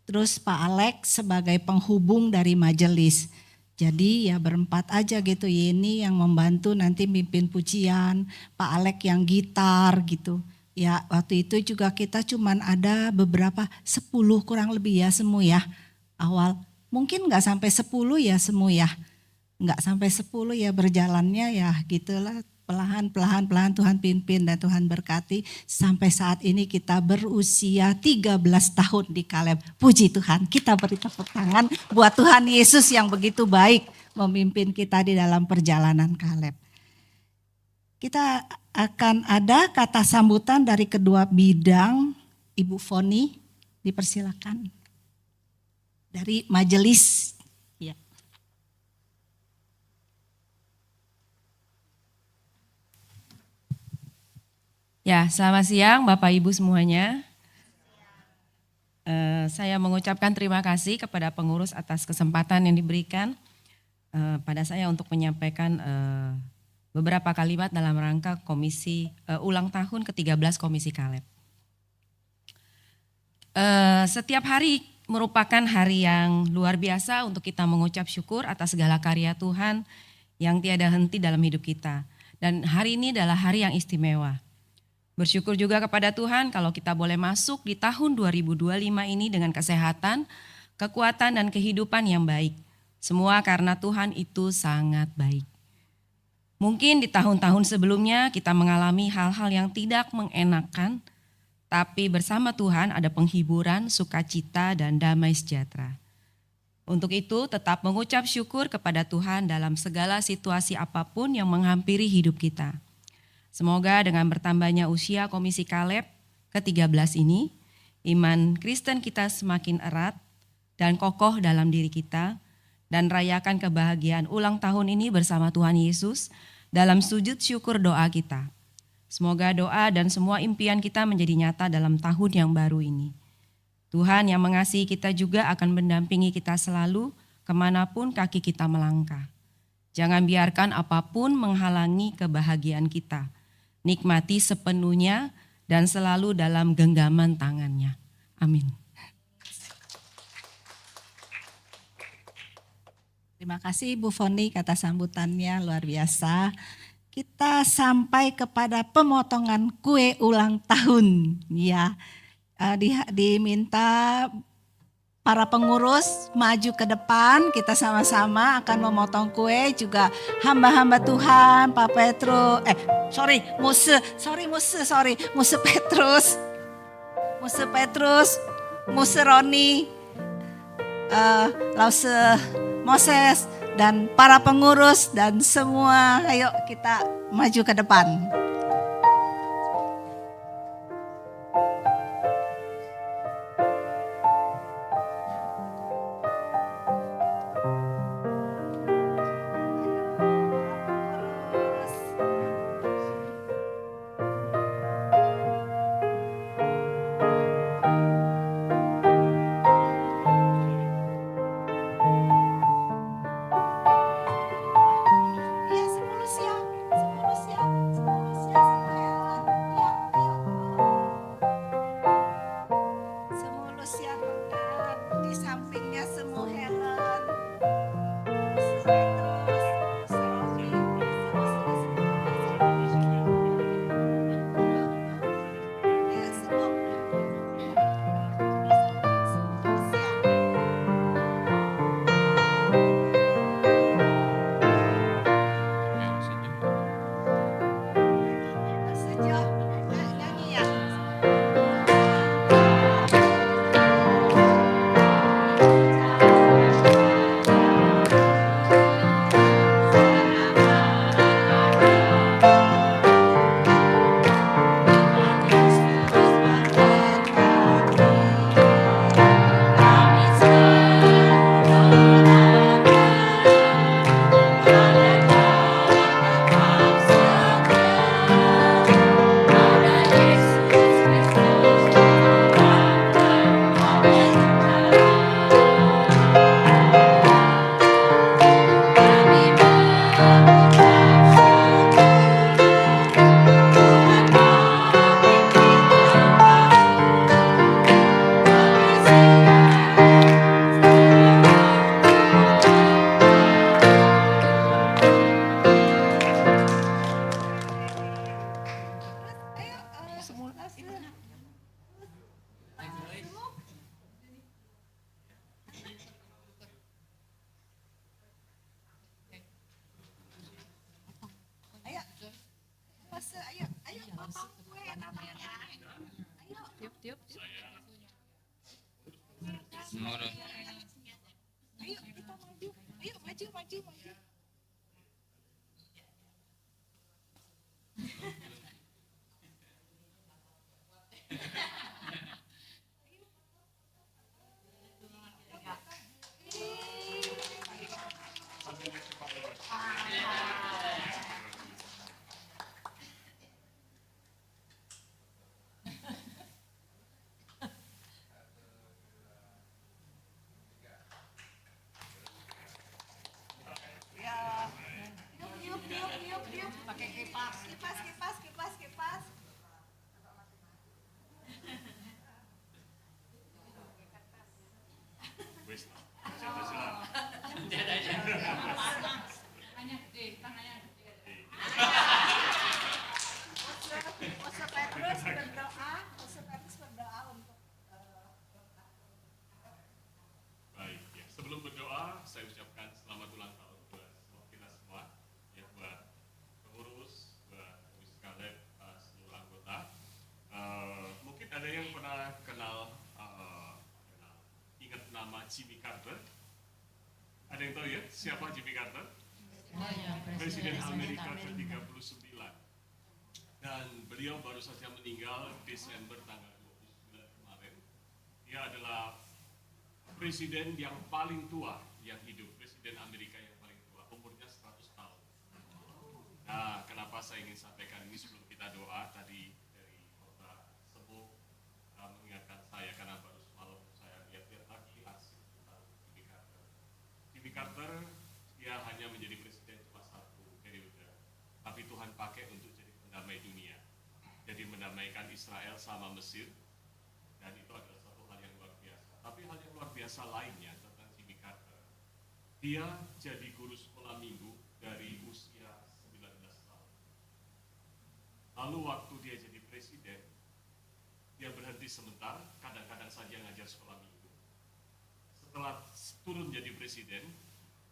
Speaker 1: terus Pak Alex sebagai penghubung dari majelis. Jadi ya berempat aja gitu, Yeni yang membantu nanti mimpin pujian, Pak Alex yang gitar gitu. Ya waktu itu juga kita cuman ada beberapa 10 kurang lebih ya semua ya awal. Mungkin gak sampai 10 ya semua ya. Gak sampai 10 ya berjalannya ya gitulah. Pelan-pelan Tuhan pimpin dan Tuhan berkati. Sampai saat ini kita berusia 13 tahun di Kaleb. Puji Tuhan, kita beri tepuk tangan buat Tuhan Yesus yang begitu baik memimpin kita di dalam perjalanan Kaleb. Kita akan ada kata sambutan dari kedua bidang. Ibu Foni, dipersilakan. Dari majelis. Ya.
Speaker 8: Ya, selamat siang Bapak Ibu semuanya. Saya mengucapkan terima kasih kepada pengurus atas kesempatan yang diberikan pada saya untuk menyampaikan beberapa kalimat dalam rangka komisi ulang tahun ke-13 Komisi Kaleb. Setiap hari merupakan hari yang luar biasa untuk kita mengucap syukur atas segala karya Tuhan yang tiada henti dalam hidup kita. Dan hari ini adalah hari yang istimewa. Bersyukur juga kepada Tuhan kalau kita boleh masuk di tahun 2025 ini dengan kesehatan, kekuatan dan kehidupan yang baik. Semua karena Tuhan itu sangat baik. Mungkin di tahun-tahun sebelumnya kita mengalami hal-hal yang tidak mengenakan, tapi bersama Tuhan ada penghiburan, sukacita dan damai sejahtera. Untuk itu tetap mengucap syukur kepada Tuhan dalam segala situasi apapun yang menghampiri hidup kita. Semoga dengan bertambahnya usia Komisi Kaleb ke-13 ini, iman Kristen kita semakin erat dan kokoh dalam diri kita, dan rayakan kebahagiaan ulang tahun ini bersama Tuhan Yesus dalam sujud syukur doa kita. Semoga doa dan semua impian kita menjadi nyata dalam tahun yang baru ini. Tuhan yang mengasihi kita juga akan mendampingi kita selalu kemanapun kaki kita melangkah. Jangan biarkan apapun menghalangi kebahagiaan kita. Nikmati sepenuhnya dan selalu dalam genggaman tangannya. Amin.
Speaker 1: Terima kasih Bu Foni, kata sambutannya luar biasa. Kita sampai kepada pemotongan kue ulang tahun. Ya, diminta para pengurus maju ke depan, kita sama-sama akan memotong kue, juga hamba-hamba Tuhan, Pak Petrus, Muse Petrus, Muse Roni, Lause Moses, dan para pengurus dan semua, ayo kita maju ke depan. Ya, 10 siap.
Speaker 3: pengurus.
Speaker 1: Ayo kita maju. Ayo maju. Yuk. Pakai kipas.
Speaker 5: Wis, siapa?
Speaker 1: Petrus berdoa untuk
Speaker 5: Baik, ya. Sebelum berdoa, saya ucapkan selamat ulang tahun buat kita semua, ya, buat pengurus, buat Komisi Kaleb, seluruh anggota. Mungkin ada yang pernah kenal, ingat nama Jimmy Carter? Ada yang tahu ya siapa Jimmy Carter? Presiden Amerika ke-39. Dan beliau baru saja meninggal Desember tanggal 29 kemarin. Dia adalah presiden yang paling tua yang hidup, presiden Amerika yang paling tua, umurnya 100 tahun. Nah, kenapa saya ingin sampaikan ini sebelum kita doa tadi dari kota Sepuh mengingatkan saya karena baru semalam saya lihat-lihat lagi hasil tentang Jimmy Carter. Jimmy Carter dia hanya menjadi presiden cuma satu periode, tapi Tuhan pakai untuk jadi pendamai dunia. Jadi mendamaikan Israel sama Mesir, dan itu adalah satu hal yang luar biasa. Tapi hal yang luar biasa lainnya tentang Jimmy Carter, dia jadi guru sekolah minggu dari usia 19 tahun. Lalu waktu dia jadi presiden, dia berhenti sebentar, kadang-kadang saja ngajar sekolah minggu. Setelah turun jadi presiden,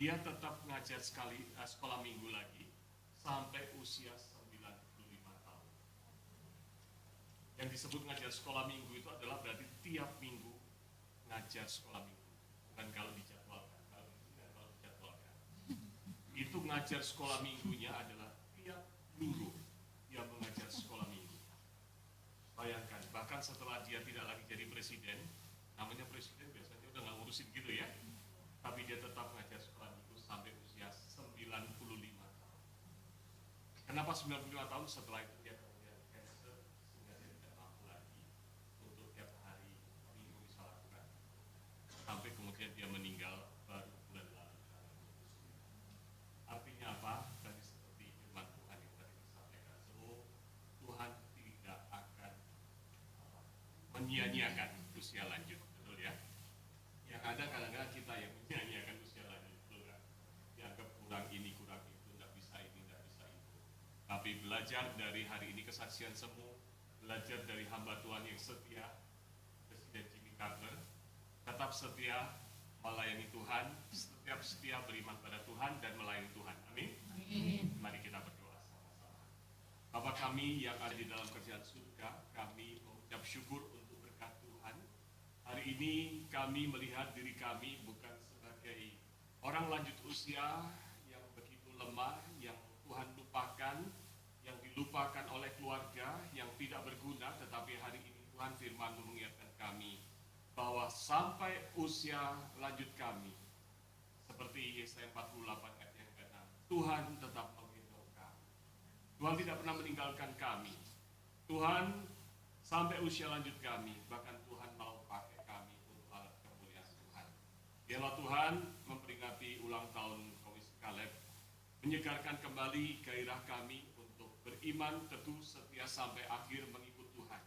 Speaker 5: dia tetap ngajar sekolah minggu lagi sampai usia 95 tahun. Yang disebut ngajar sekolah minggu itu adalah berarti tiap minggu ngajar sekolah minggu, bukan kalau dijadwalkan. Kalau dijadwalkan, itu ngajar sekolah minggunya adalah tiap minggu dia mengajar sekolah minggu. Bayangkan, bahkan setelah dia tidak lagi jadi presiden, namanya presiden biasanya udah nggak ngurusin gitu ya, tapi dia tetap ngajar sekolah minggu sampai usia 95 tahun. Kenapa 95 tahun? Setelah itu dia kemudian cancer, sehingga dia tidak mampu lagi untuk tiap hari minggu bisa lakukan. Sampai kemudian dia meninggal baru bulan lalu. Artinya apa? Tadi seperti firman Tuhan yang tadi disampaikan, Tuhan tidak akan menyia-nyiakan usia lanjut, betul ya? Yang ada kadang-kadang kita yang menyia-nyiakan usia lanjut, betul kan? Dianggap kurang ini, kurang itu, tidak bisa ini, tidak bisa itu. Tapi belajar dari hari ini kesaksian semu, belajar dari hamba Tuhan yang setia, Presiden Jimmy Carter, tetap setia melayani Tuhan, setiap setia beriman pada Tuhan dan melayani Tuhan. Amin. Mari kita berdoa sama-sama. Bapa kami yang ada di dalam kerajaan surga, kami mengucap syukur untuk berkat Tuhan. Hari ini kami melihat diri kami bukan sebagai orang lanjut usia yang begitu lemah, yang Tuhan lupakan, yang dilupakan oleh keluarga, yang tidak berguna, tetapi hari ini Tuhan firman mengingatkan kami bahwa sampai usia lanjut kami, seperti Yesaya 48 ayat yang ke-6, Tuhan tetap menggendong kami. Tuhan tidak pernah meninggalkan kami. Tuhan sampai usia lanjut kami, bahkan Tuhan mau pakai kami untuk alat kemuliaan Tuhan. Biarlah Tuhan memperingati ulang tahun Komisi Kaleb, menyegarkan kembali gairah kami untuk beriman teguh setia sampai akhir mengikut Tuhan.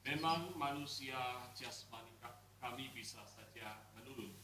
Speaker 5: Memang manusia jasmani kami bisa saja menurun,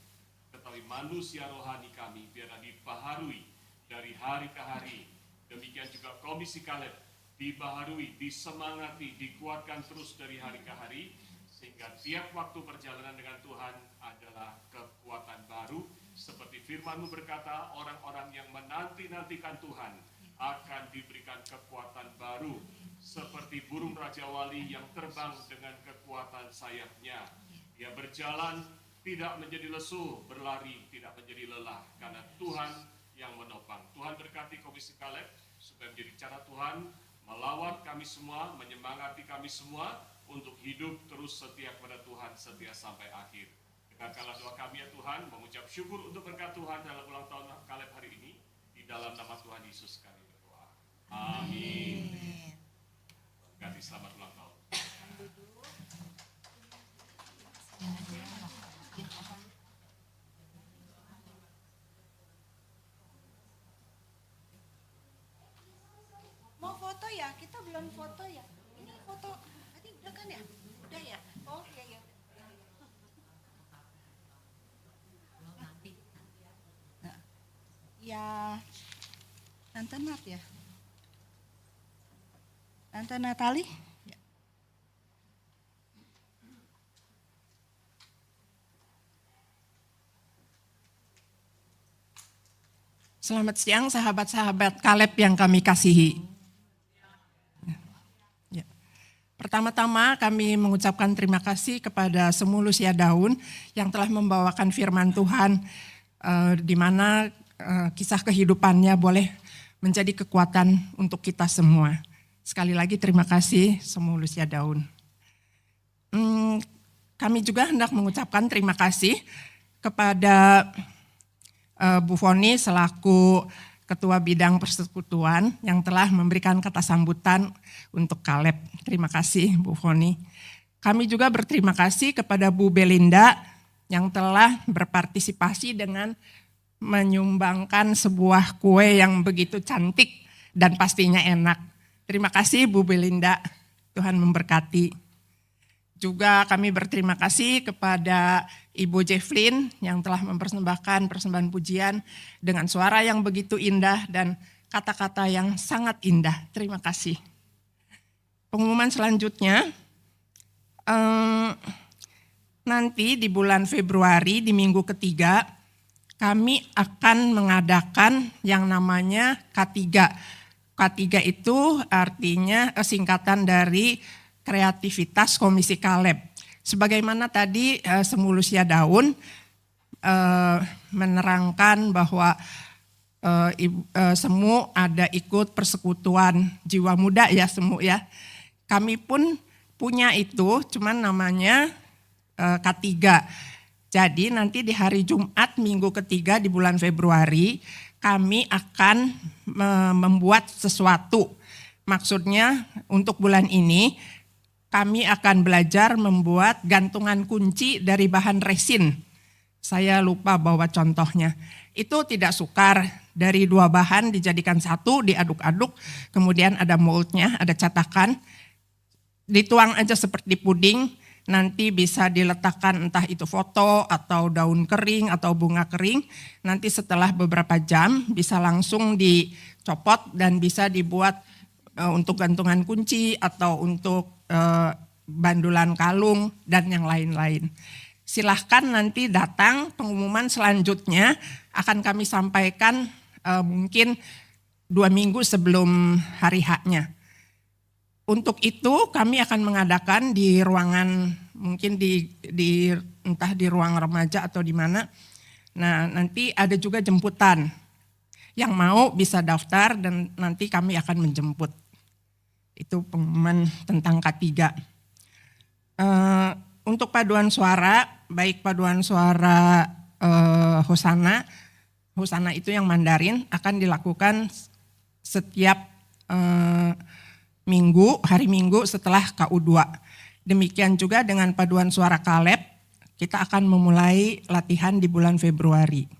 Speaker 5: tetapi manusia rohani kami biarlah dibaharui dari hari ke hari. Demikian juga Komisi Kaleb dibaharui, disemangati, dikuatkan terus dari hari ke hari, sehingga tiap waktu perjalanan dengan Tuhan adalah kekuatan baru. Seperti firman-Mu berkata, orang-orang yang menanti-nantikan Tuhan akan diberikan kekuatan baru, seperti burung Raja Wali yang terbang dengan kekuatan sayapnya. Dia berjalan tidak menjadi lesu, berlari tidak menjadi lelah, karena Tuhan yang menopang. Tuhan berkati Komisi Kaleb supaya menjadi cara Tuhan melawat kami semua, menyemangati kami semua untuk hidup terus setia kepada Tuhan, setia sampai akhir. Dengarkanlah doa kami ya Tuhan, mengucap syukur untuk berkat Tuhan dalam ulang tahun Kaleb hari ini. Di dalam nama Tuhan Yesus kami berdoa. Amin. Berkati, selamat ulang tahun.
Speaker 1: Mau foto ya? Kita belum foto ya. Ini foto tadi udah kan ya? Udah ya? Oh iya ya. Nah, ya Tante Nat ya. Tante Natali. Ya.
Speaker 9: Selamat siang sahabat-sahabat Kaleb yang kami kasihi. Ya. Pertama-tama kami mengucapkan terima kasih kepada Semulusia Daun yang telah membawakan firman Tuhan di mana kisah kehidupannya boleh menjadi kekuatan untuk kita semua. Sekali lagi terima kasih Semulusia Daun. Kami juga hendak mengucapkan terima kasih kepada Bu Foni selaku Ketua Bidang Persekutuan yang telah memberikan kata sambutan untuk Kaleb. Terima kasih Bu Foni. Kami juga berterima kasih kepada Bu Belinda yang telah berpartisipasi dengan menyumbangkan sebuah kue yang begitu cantik dan pastinya enak. Terima kasih Bu Belinda, Tuhan memberkati. Juga kami berterima kasih kepada Ibu Jefflin yang telah mempersembahkan persembahan pujian dengan suara yang begitu indah dan kata-kata yang sangat indah. Terima kasih. Pengumuman selanjutnya, nanti di bulan Februari di minggu ketiga, kami akan mengadakan yang namanya K3. K3 itu artinya singkatan dari kreativitas Komisi Kaleb. Sebagaimana tadi Semulusia Daun menerangkan bahwa Semu ada ikut persekutuan jiwa muda ya Semu ya. Kami pun punya itu, cuman namanya K3. Jadi nanti di hari Jumat minggu ketiga di bulan Februari kami akan membuat sesuatu. Maksudnya untuk bulan ini kami akan belajar membuat gantungan kunci dari bahan resin. Saya lupa bawa contohnya. Itu tidak sukar, dari 2 bahan dijadikan satu, diaduk-aduk, kemudian ada moldnya, ada cetakan. Dituang aja seperti puding, nanti bisa diletakkan entah itu foto atau daun kering atau bunga kering. Nanti setelah beberapa jam bisa langsung dicopot dan bisa dibuat untuk gantungan kunci atau untuk bandulan kalung dan yang lain-lain. Silahkan nanti datang, pengumuman selanjutnya akan kami sampaikan mungkin 2 minggu sebelum hari H-nya. Untuk itu kami akan mengadakan di ruangan mungkin entah di ruang remaja atau di mana. Nah, nanti ada juga jemputan. Yang mau bisa daftar dan nanti kami akan menjemput. Itu pengumuman tentang K3. Untuk paduan suara, baik paduan suara Hosana itu yang Mandarin akan dilakukan setiap hari Minggu setelah KU2. Demikian juga dengan paduan suara Kaleb, kita akan memulai latihan di bulan Februari.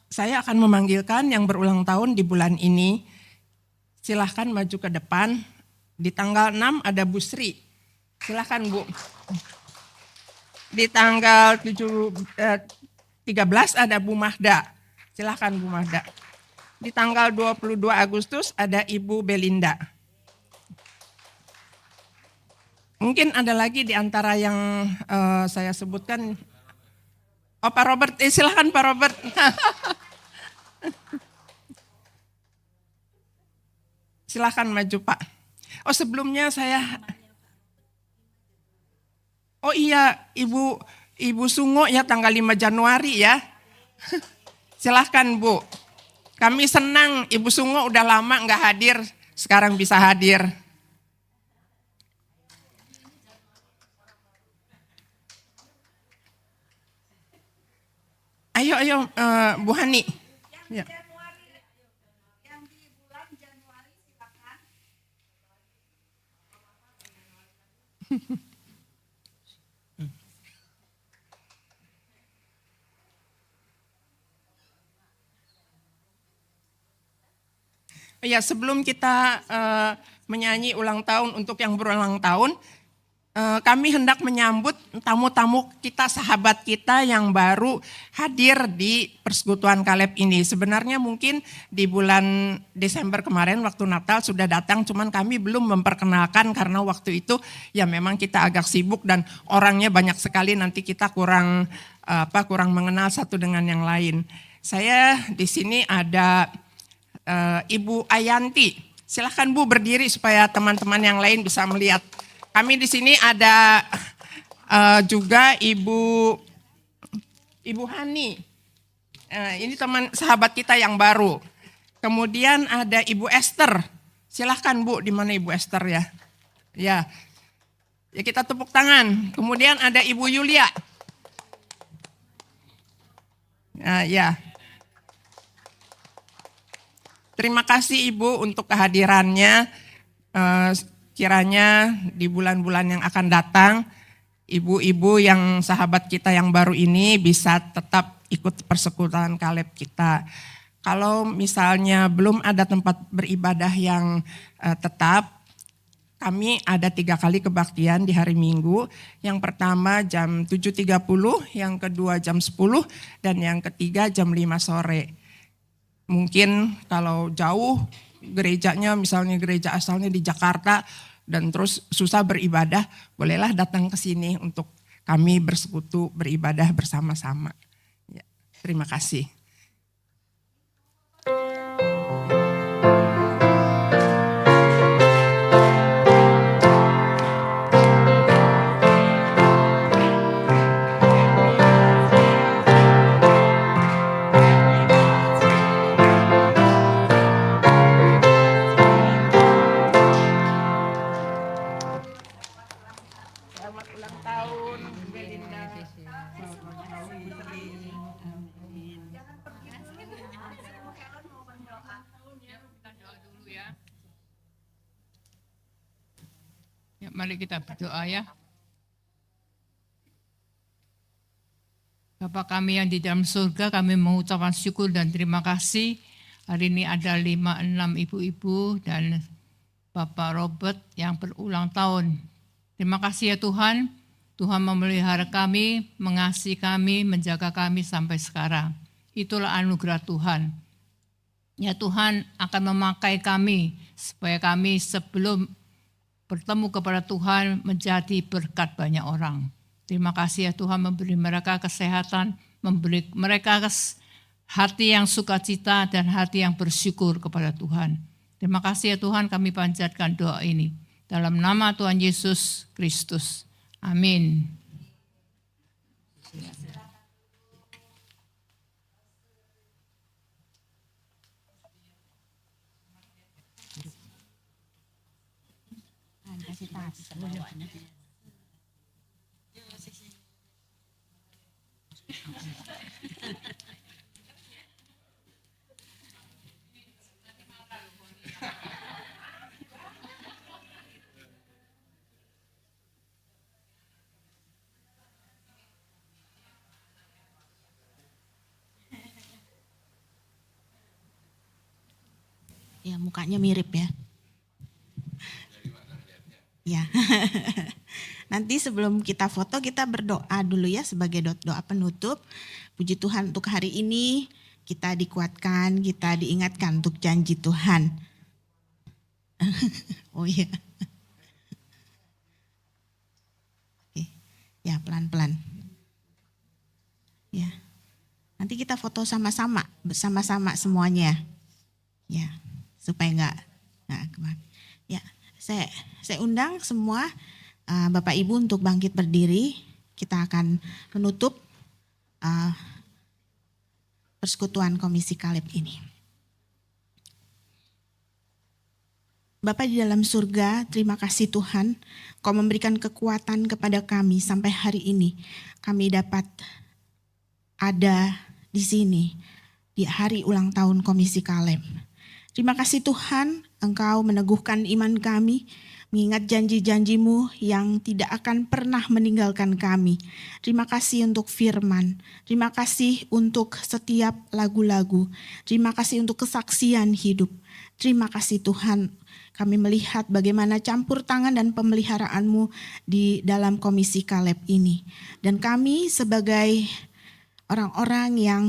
Speaker 9: Saya akan memanggilkan yang berulang tahun di bulan ini. Silahkan maju ke depan. Di tanggal 6 ada Bu Sri. Silahkan Bu. Di tanggal 13 ada Bu Mahda. Silahkan Bu Mahda. Di tanggal 22 Agustus ada Ibu Belinda. Mungkin ada lagi di antara yang saya sebutkan. Oh Pak Robert, silahkan Pak Robert. Silahkan maju Pak. Oh sebelumnya saya, Oh iya, Ibu Sungo ya tanggal 5 Januari ya. Silahkan Bu. Kami senang Ibu Sungo udah lama nggak hadir, sekarang bisa hadir. Ayo Bu Hani. Ya. Ya, sebelum kita menyanyi ulang tahun untuk yang berulang tahun, kami hendak menyambut tamu-tamu kita, sahabat kita yang baru hadir di Persekutuan Kaleb ini. Sebenarnya mungkin di bulan Desember kemarin waktu Natal sudah datang, cuman kami belum memperkenalkan karena waktu itu ya memang kita agak sibuk dan orangnya banyak sekali, nanti kita kurang mengenal satu dengan yang lain. Saya di sini ada Ibu Ayanti. Silahkan Bu berdiri supaya teman-teman yang lain bisa melihat. Kami di sini ada juga Ibu Hani. Ini teman sahabat kita yang baru. Kemudian ada Ibu Esther. Silahkan Bu, di mana Ibu Esther ya? Ya kita tepuk tangan. Kemudian ada Ibu Yulia. Ya. Terima kasih Ibu untuk kehadirannya. Kiranya di bulan-bulan yang akan datang, ibu-ibu yang sahabat kita yang baru ini bisa tetap ikut persekutuan Kaleb kita. Kalau misalnya belum ada tempat beribadah yang tetap, kami ada 3 kali kebaktian di hari Minggu. Yang pertama jam 7.30, yang kedua jam 10, dan yang ketiga jam 5 sore. Mungkin kalau jauh gerejanya, misalnya gereja asalnya di Jakarta dan terus susah beribadah, bolehlah datang ke sini untuk kami bersekutu beribadah bersama-sama. Ya, terima kasih.
Speaker 6: Ya, mari kita berdoa ya. Bapa kami yang di dalam surga, kami mengucapkan syukur dan terima kasih. Hari ini ada 5-6 ibu-ibu dan Bapak Robert yang berulang tahun. Terima kasih ya Tuhan. Tuhan memelihara kami, mengasihi kami, menjaga kami sampai sekarang. Itulah anugerah Tuhan. Ya Tuhan akan memakai kami supaya kami sebelum bertemu kepada Tuhan menjadi berkat banyak orang. Terima kasih ya Tuhan, memberi mereka kesehatan, memberi mereka hati yang sukacita dan hati yang bersyukur kepada Tuhan. Terima kasih ya Tuhan, kami panjatkan doa ini. Dalam nama Tuhan Yesus Kristus. Amin.
Speaker 10: Ya, mukanya mirip ya. Ya. Nanti sebelum kita foto, kita berdoa dulu ya sebagai doa penutup. Puji Tuhan untuk hari ini kita dikuatkan, kita diingatkan untuk janji Tuhan. Oh iya. Oke. Ya, pelan-pelan. Ya. Nanti kita foto sama-sama, bersama-sama semuanya. Ya, supaya enggak kemana. Ya, saya undang semua Bapak Ibu untuk bangkit berdiri. Kita akan menutup persekutuan Komisi Kaleb ini. Bapa di dalam surga, terima kasih Tuhan, Kau memberikan kekuatan kepada kami sampai hari ini. Kami dapat ada di sini di hari ulang tahun Komisi Kaleb. Terima kasih Tuhan, Engkau meneguhkan iman kami, mengingat janji-janji-Mu yang tidak akan pernah meninggalkan kami. Terima kasih untuk firman, terima kasih untuk setiap lagu-lagu, terima kasih untuk kesaksian hidup. Terima kasih Tuhan, kami melihat bagaimana campur tangan dan pemeliharaan-Mu di dalam Komisi Kaleb ini. Dan kami sebagai orang-orang yang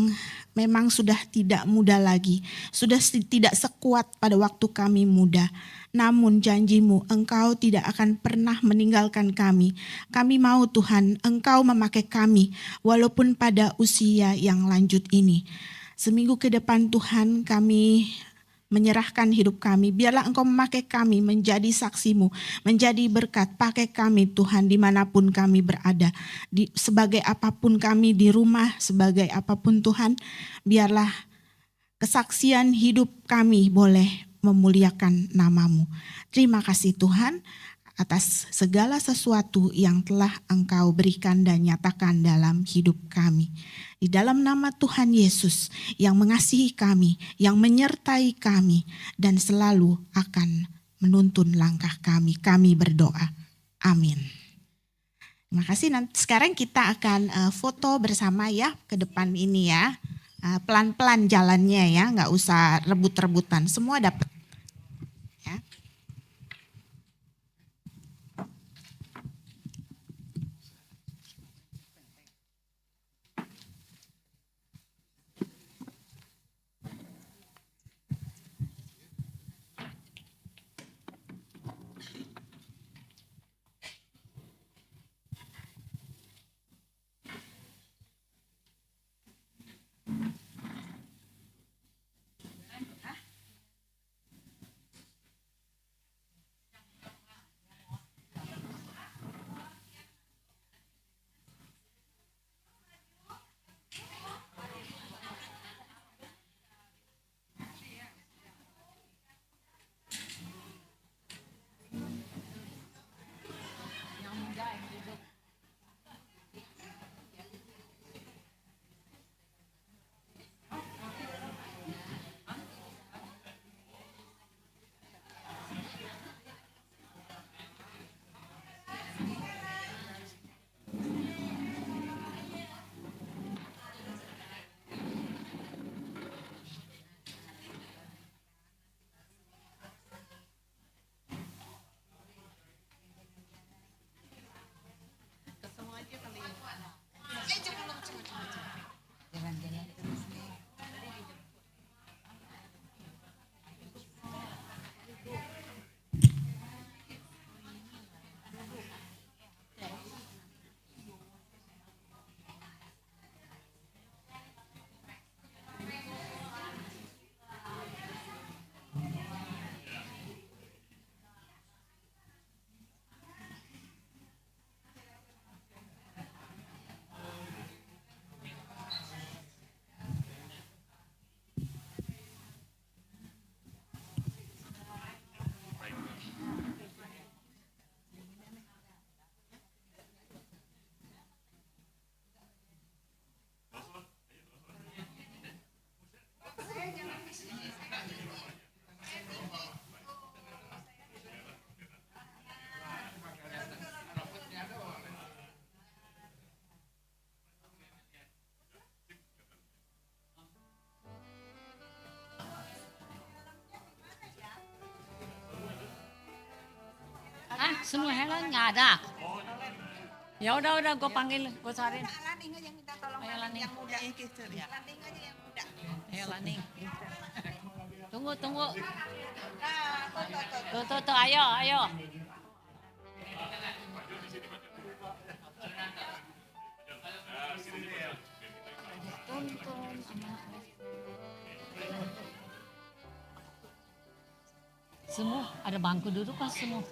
Speaker 10: memang sudah tidak muda lagi, sudah tidak sekuat pada waktu kami muda. Namun janji-Mu, Engkau tidak akan pernah meninggalkan kami. Kami mau Tuhan, Engkau memakai kami walaupun pada usia yang lanjut ini. Seminggu ke depan Tuhan, kami menyerahkan hidup kami. Biarlah Engkau memakai kami menjadi saksi-Mu, menjadi berkat. Pakai kami Tuhan dimanapun kami berada. Sebagai apapun kami di rumah, sebagai apapun Tuhan, biarlah kesaksian hidup kami boleh memuliakan nama-Mu. Terima kasih Tuhan atas segala sesuatu yang telah Engkau berikan dan nyatakan dalam hidup kami. Di dalam nama Tuhan Yesus yang mengasihi kami, yang menyertai kami, dan selalu akan menuntun langkah kami. Kami berdoa. Amin. Terima kasih. Nanti sekarang kita akan foto bersama ya ke depan ini ya. Pelan-pelan jalannya ya, nggak usah rebut-rebutan. Semua dapat. Ya.
Speaker 11: Semua Helen nggak ada. Ya udah gue panggil, gue cariin.
Speaker 10: Laning aja minta tolong.
Speaker 11: Ayo Laning.
Speaker 10: Yang muda yang gitu. Laning aja yang muda.
Speaker 11: Ayo Laning. Tunggu.
Speaker 10: Nah,
Speaker 11: Tuh, ayo. Tonton sama semua ada bangku duduk kan semua.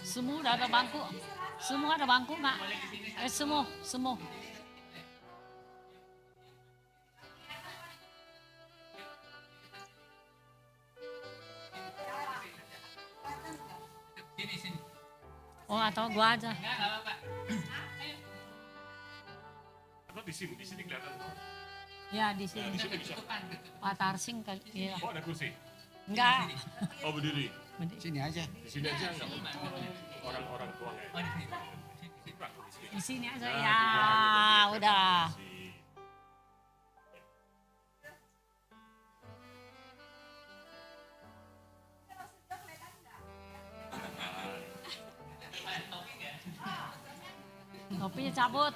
Speaker 11: Semua udah ada bangku. Semua ada bangku nggak? Semua.
Speaker 3: Sini.
Speaker 11: Oh atau gua aja.
Speaker 3: Enggak apa-apa.
Speaker 5: Atau di sini kelihatan.
Speaker 11: Ya di sini.
Speaker 5: Di sini bisa.
Speaker 11: Pak Tarsing kali. Iya.
Speaker 5: Oh ada kursi.
Speaker 11: Enggak.
Speaker 5: Oh berdiri.
Speaker 12: Sini aja.
Speaker 5: Di sini aja nggak apa-apa. Orang tua nggak.
Speaker 3: Oh, di sini.
Speaker 11: Di sini aja
Speaker 5: Nah,
Speaker 11: ya. Udah. Topinya cabut.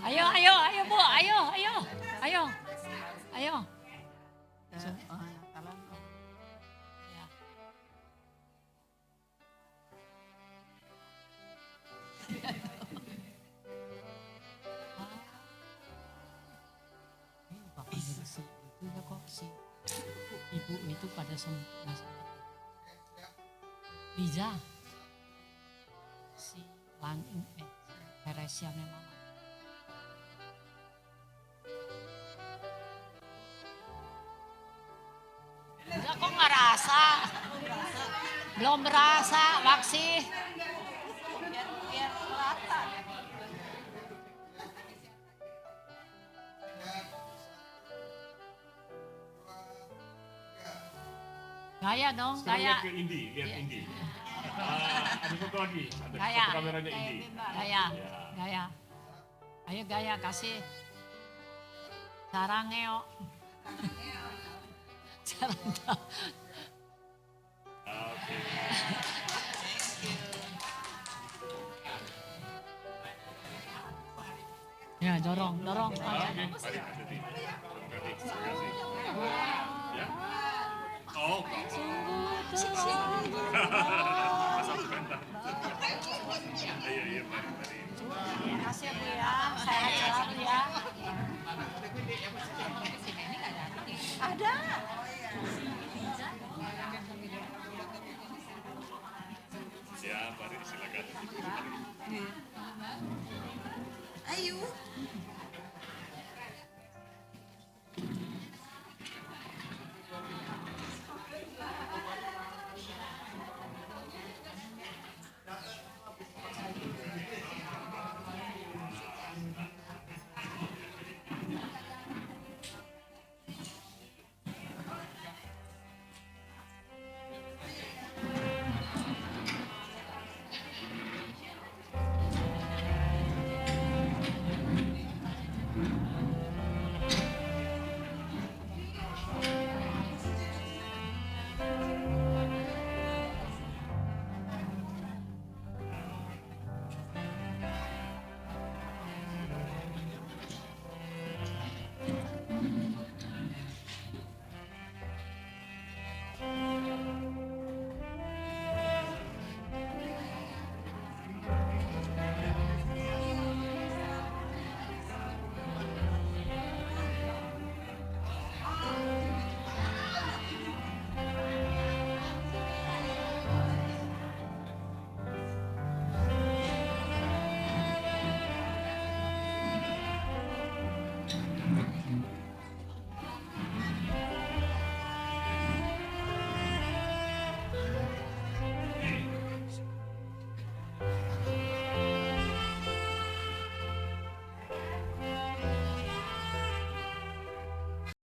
Speaker 11: Ayo Bu, ayo. Ya. Bapak juga kok si ibu itu pada Liza si Teresia memang enggak kok nggak rasa belum berasa Waksi biar rata. Gaya dong,
Speaker 5: Sekarang
Speaker 11: gaya.
Speaker 5: lihat ke Indi, lihat Indi. Ada satu lagi, ada
Speaker 11: Gaya.
Speaker 5: satu kameranya Indi.
Speaker 11: Gaya. Ayo gaya kasih. Sarangeo. Sarangeo.
Speaker 5: Oke.
Speaker 11: Ya dorong.
Speaker 5: Oke, mari Mas Deti. Terima kasih. Ya. Oh, Asal bentar. Iya, mari.
Speaker 11: Terima kasih ya Bu ya. Sehat selalu ya. Ada.
Speaker 5: Ya, mari silakan.
Speaker 10: Ayo.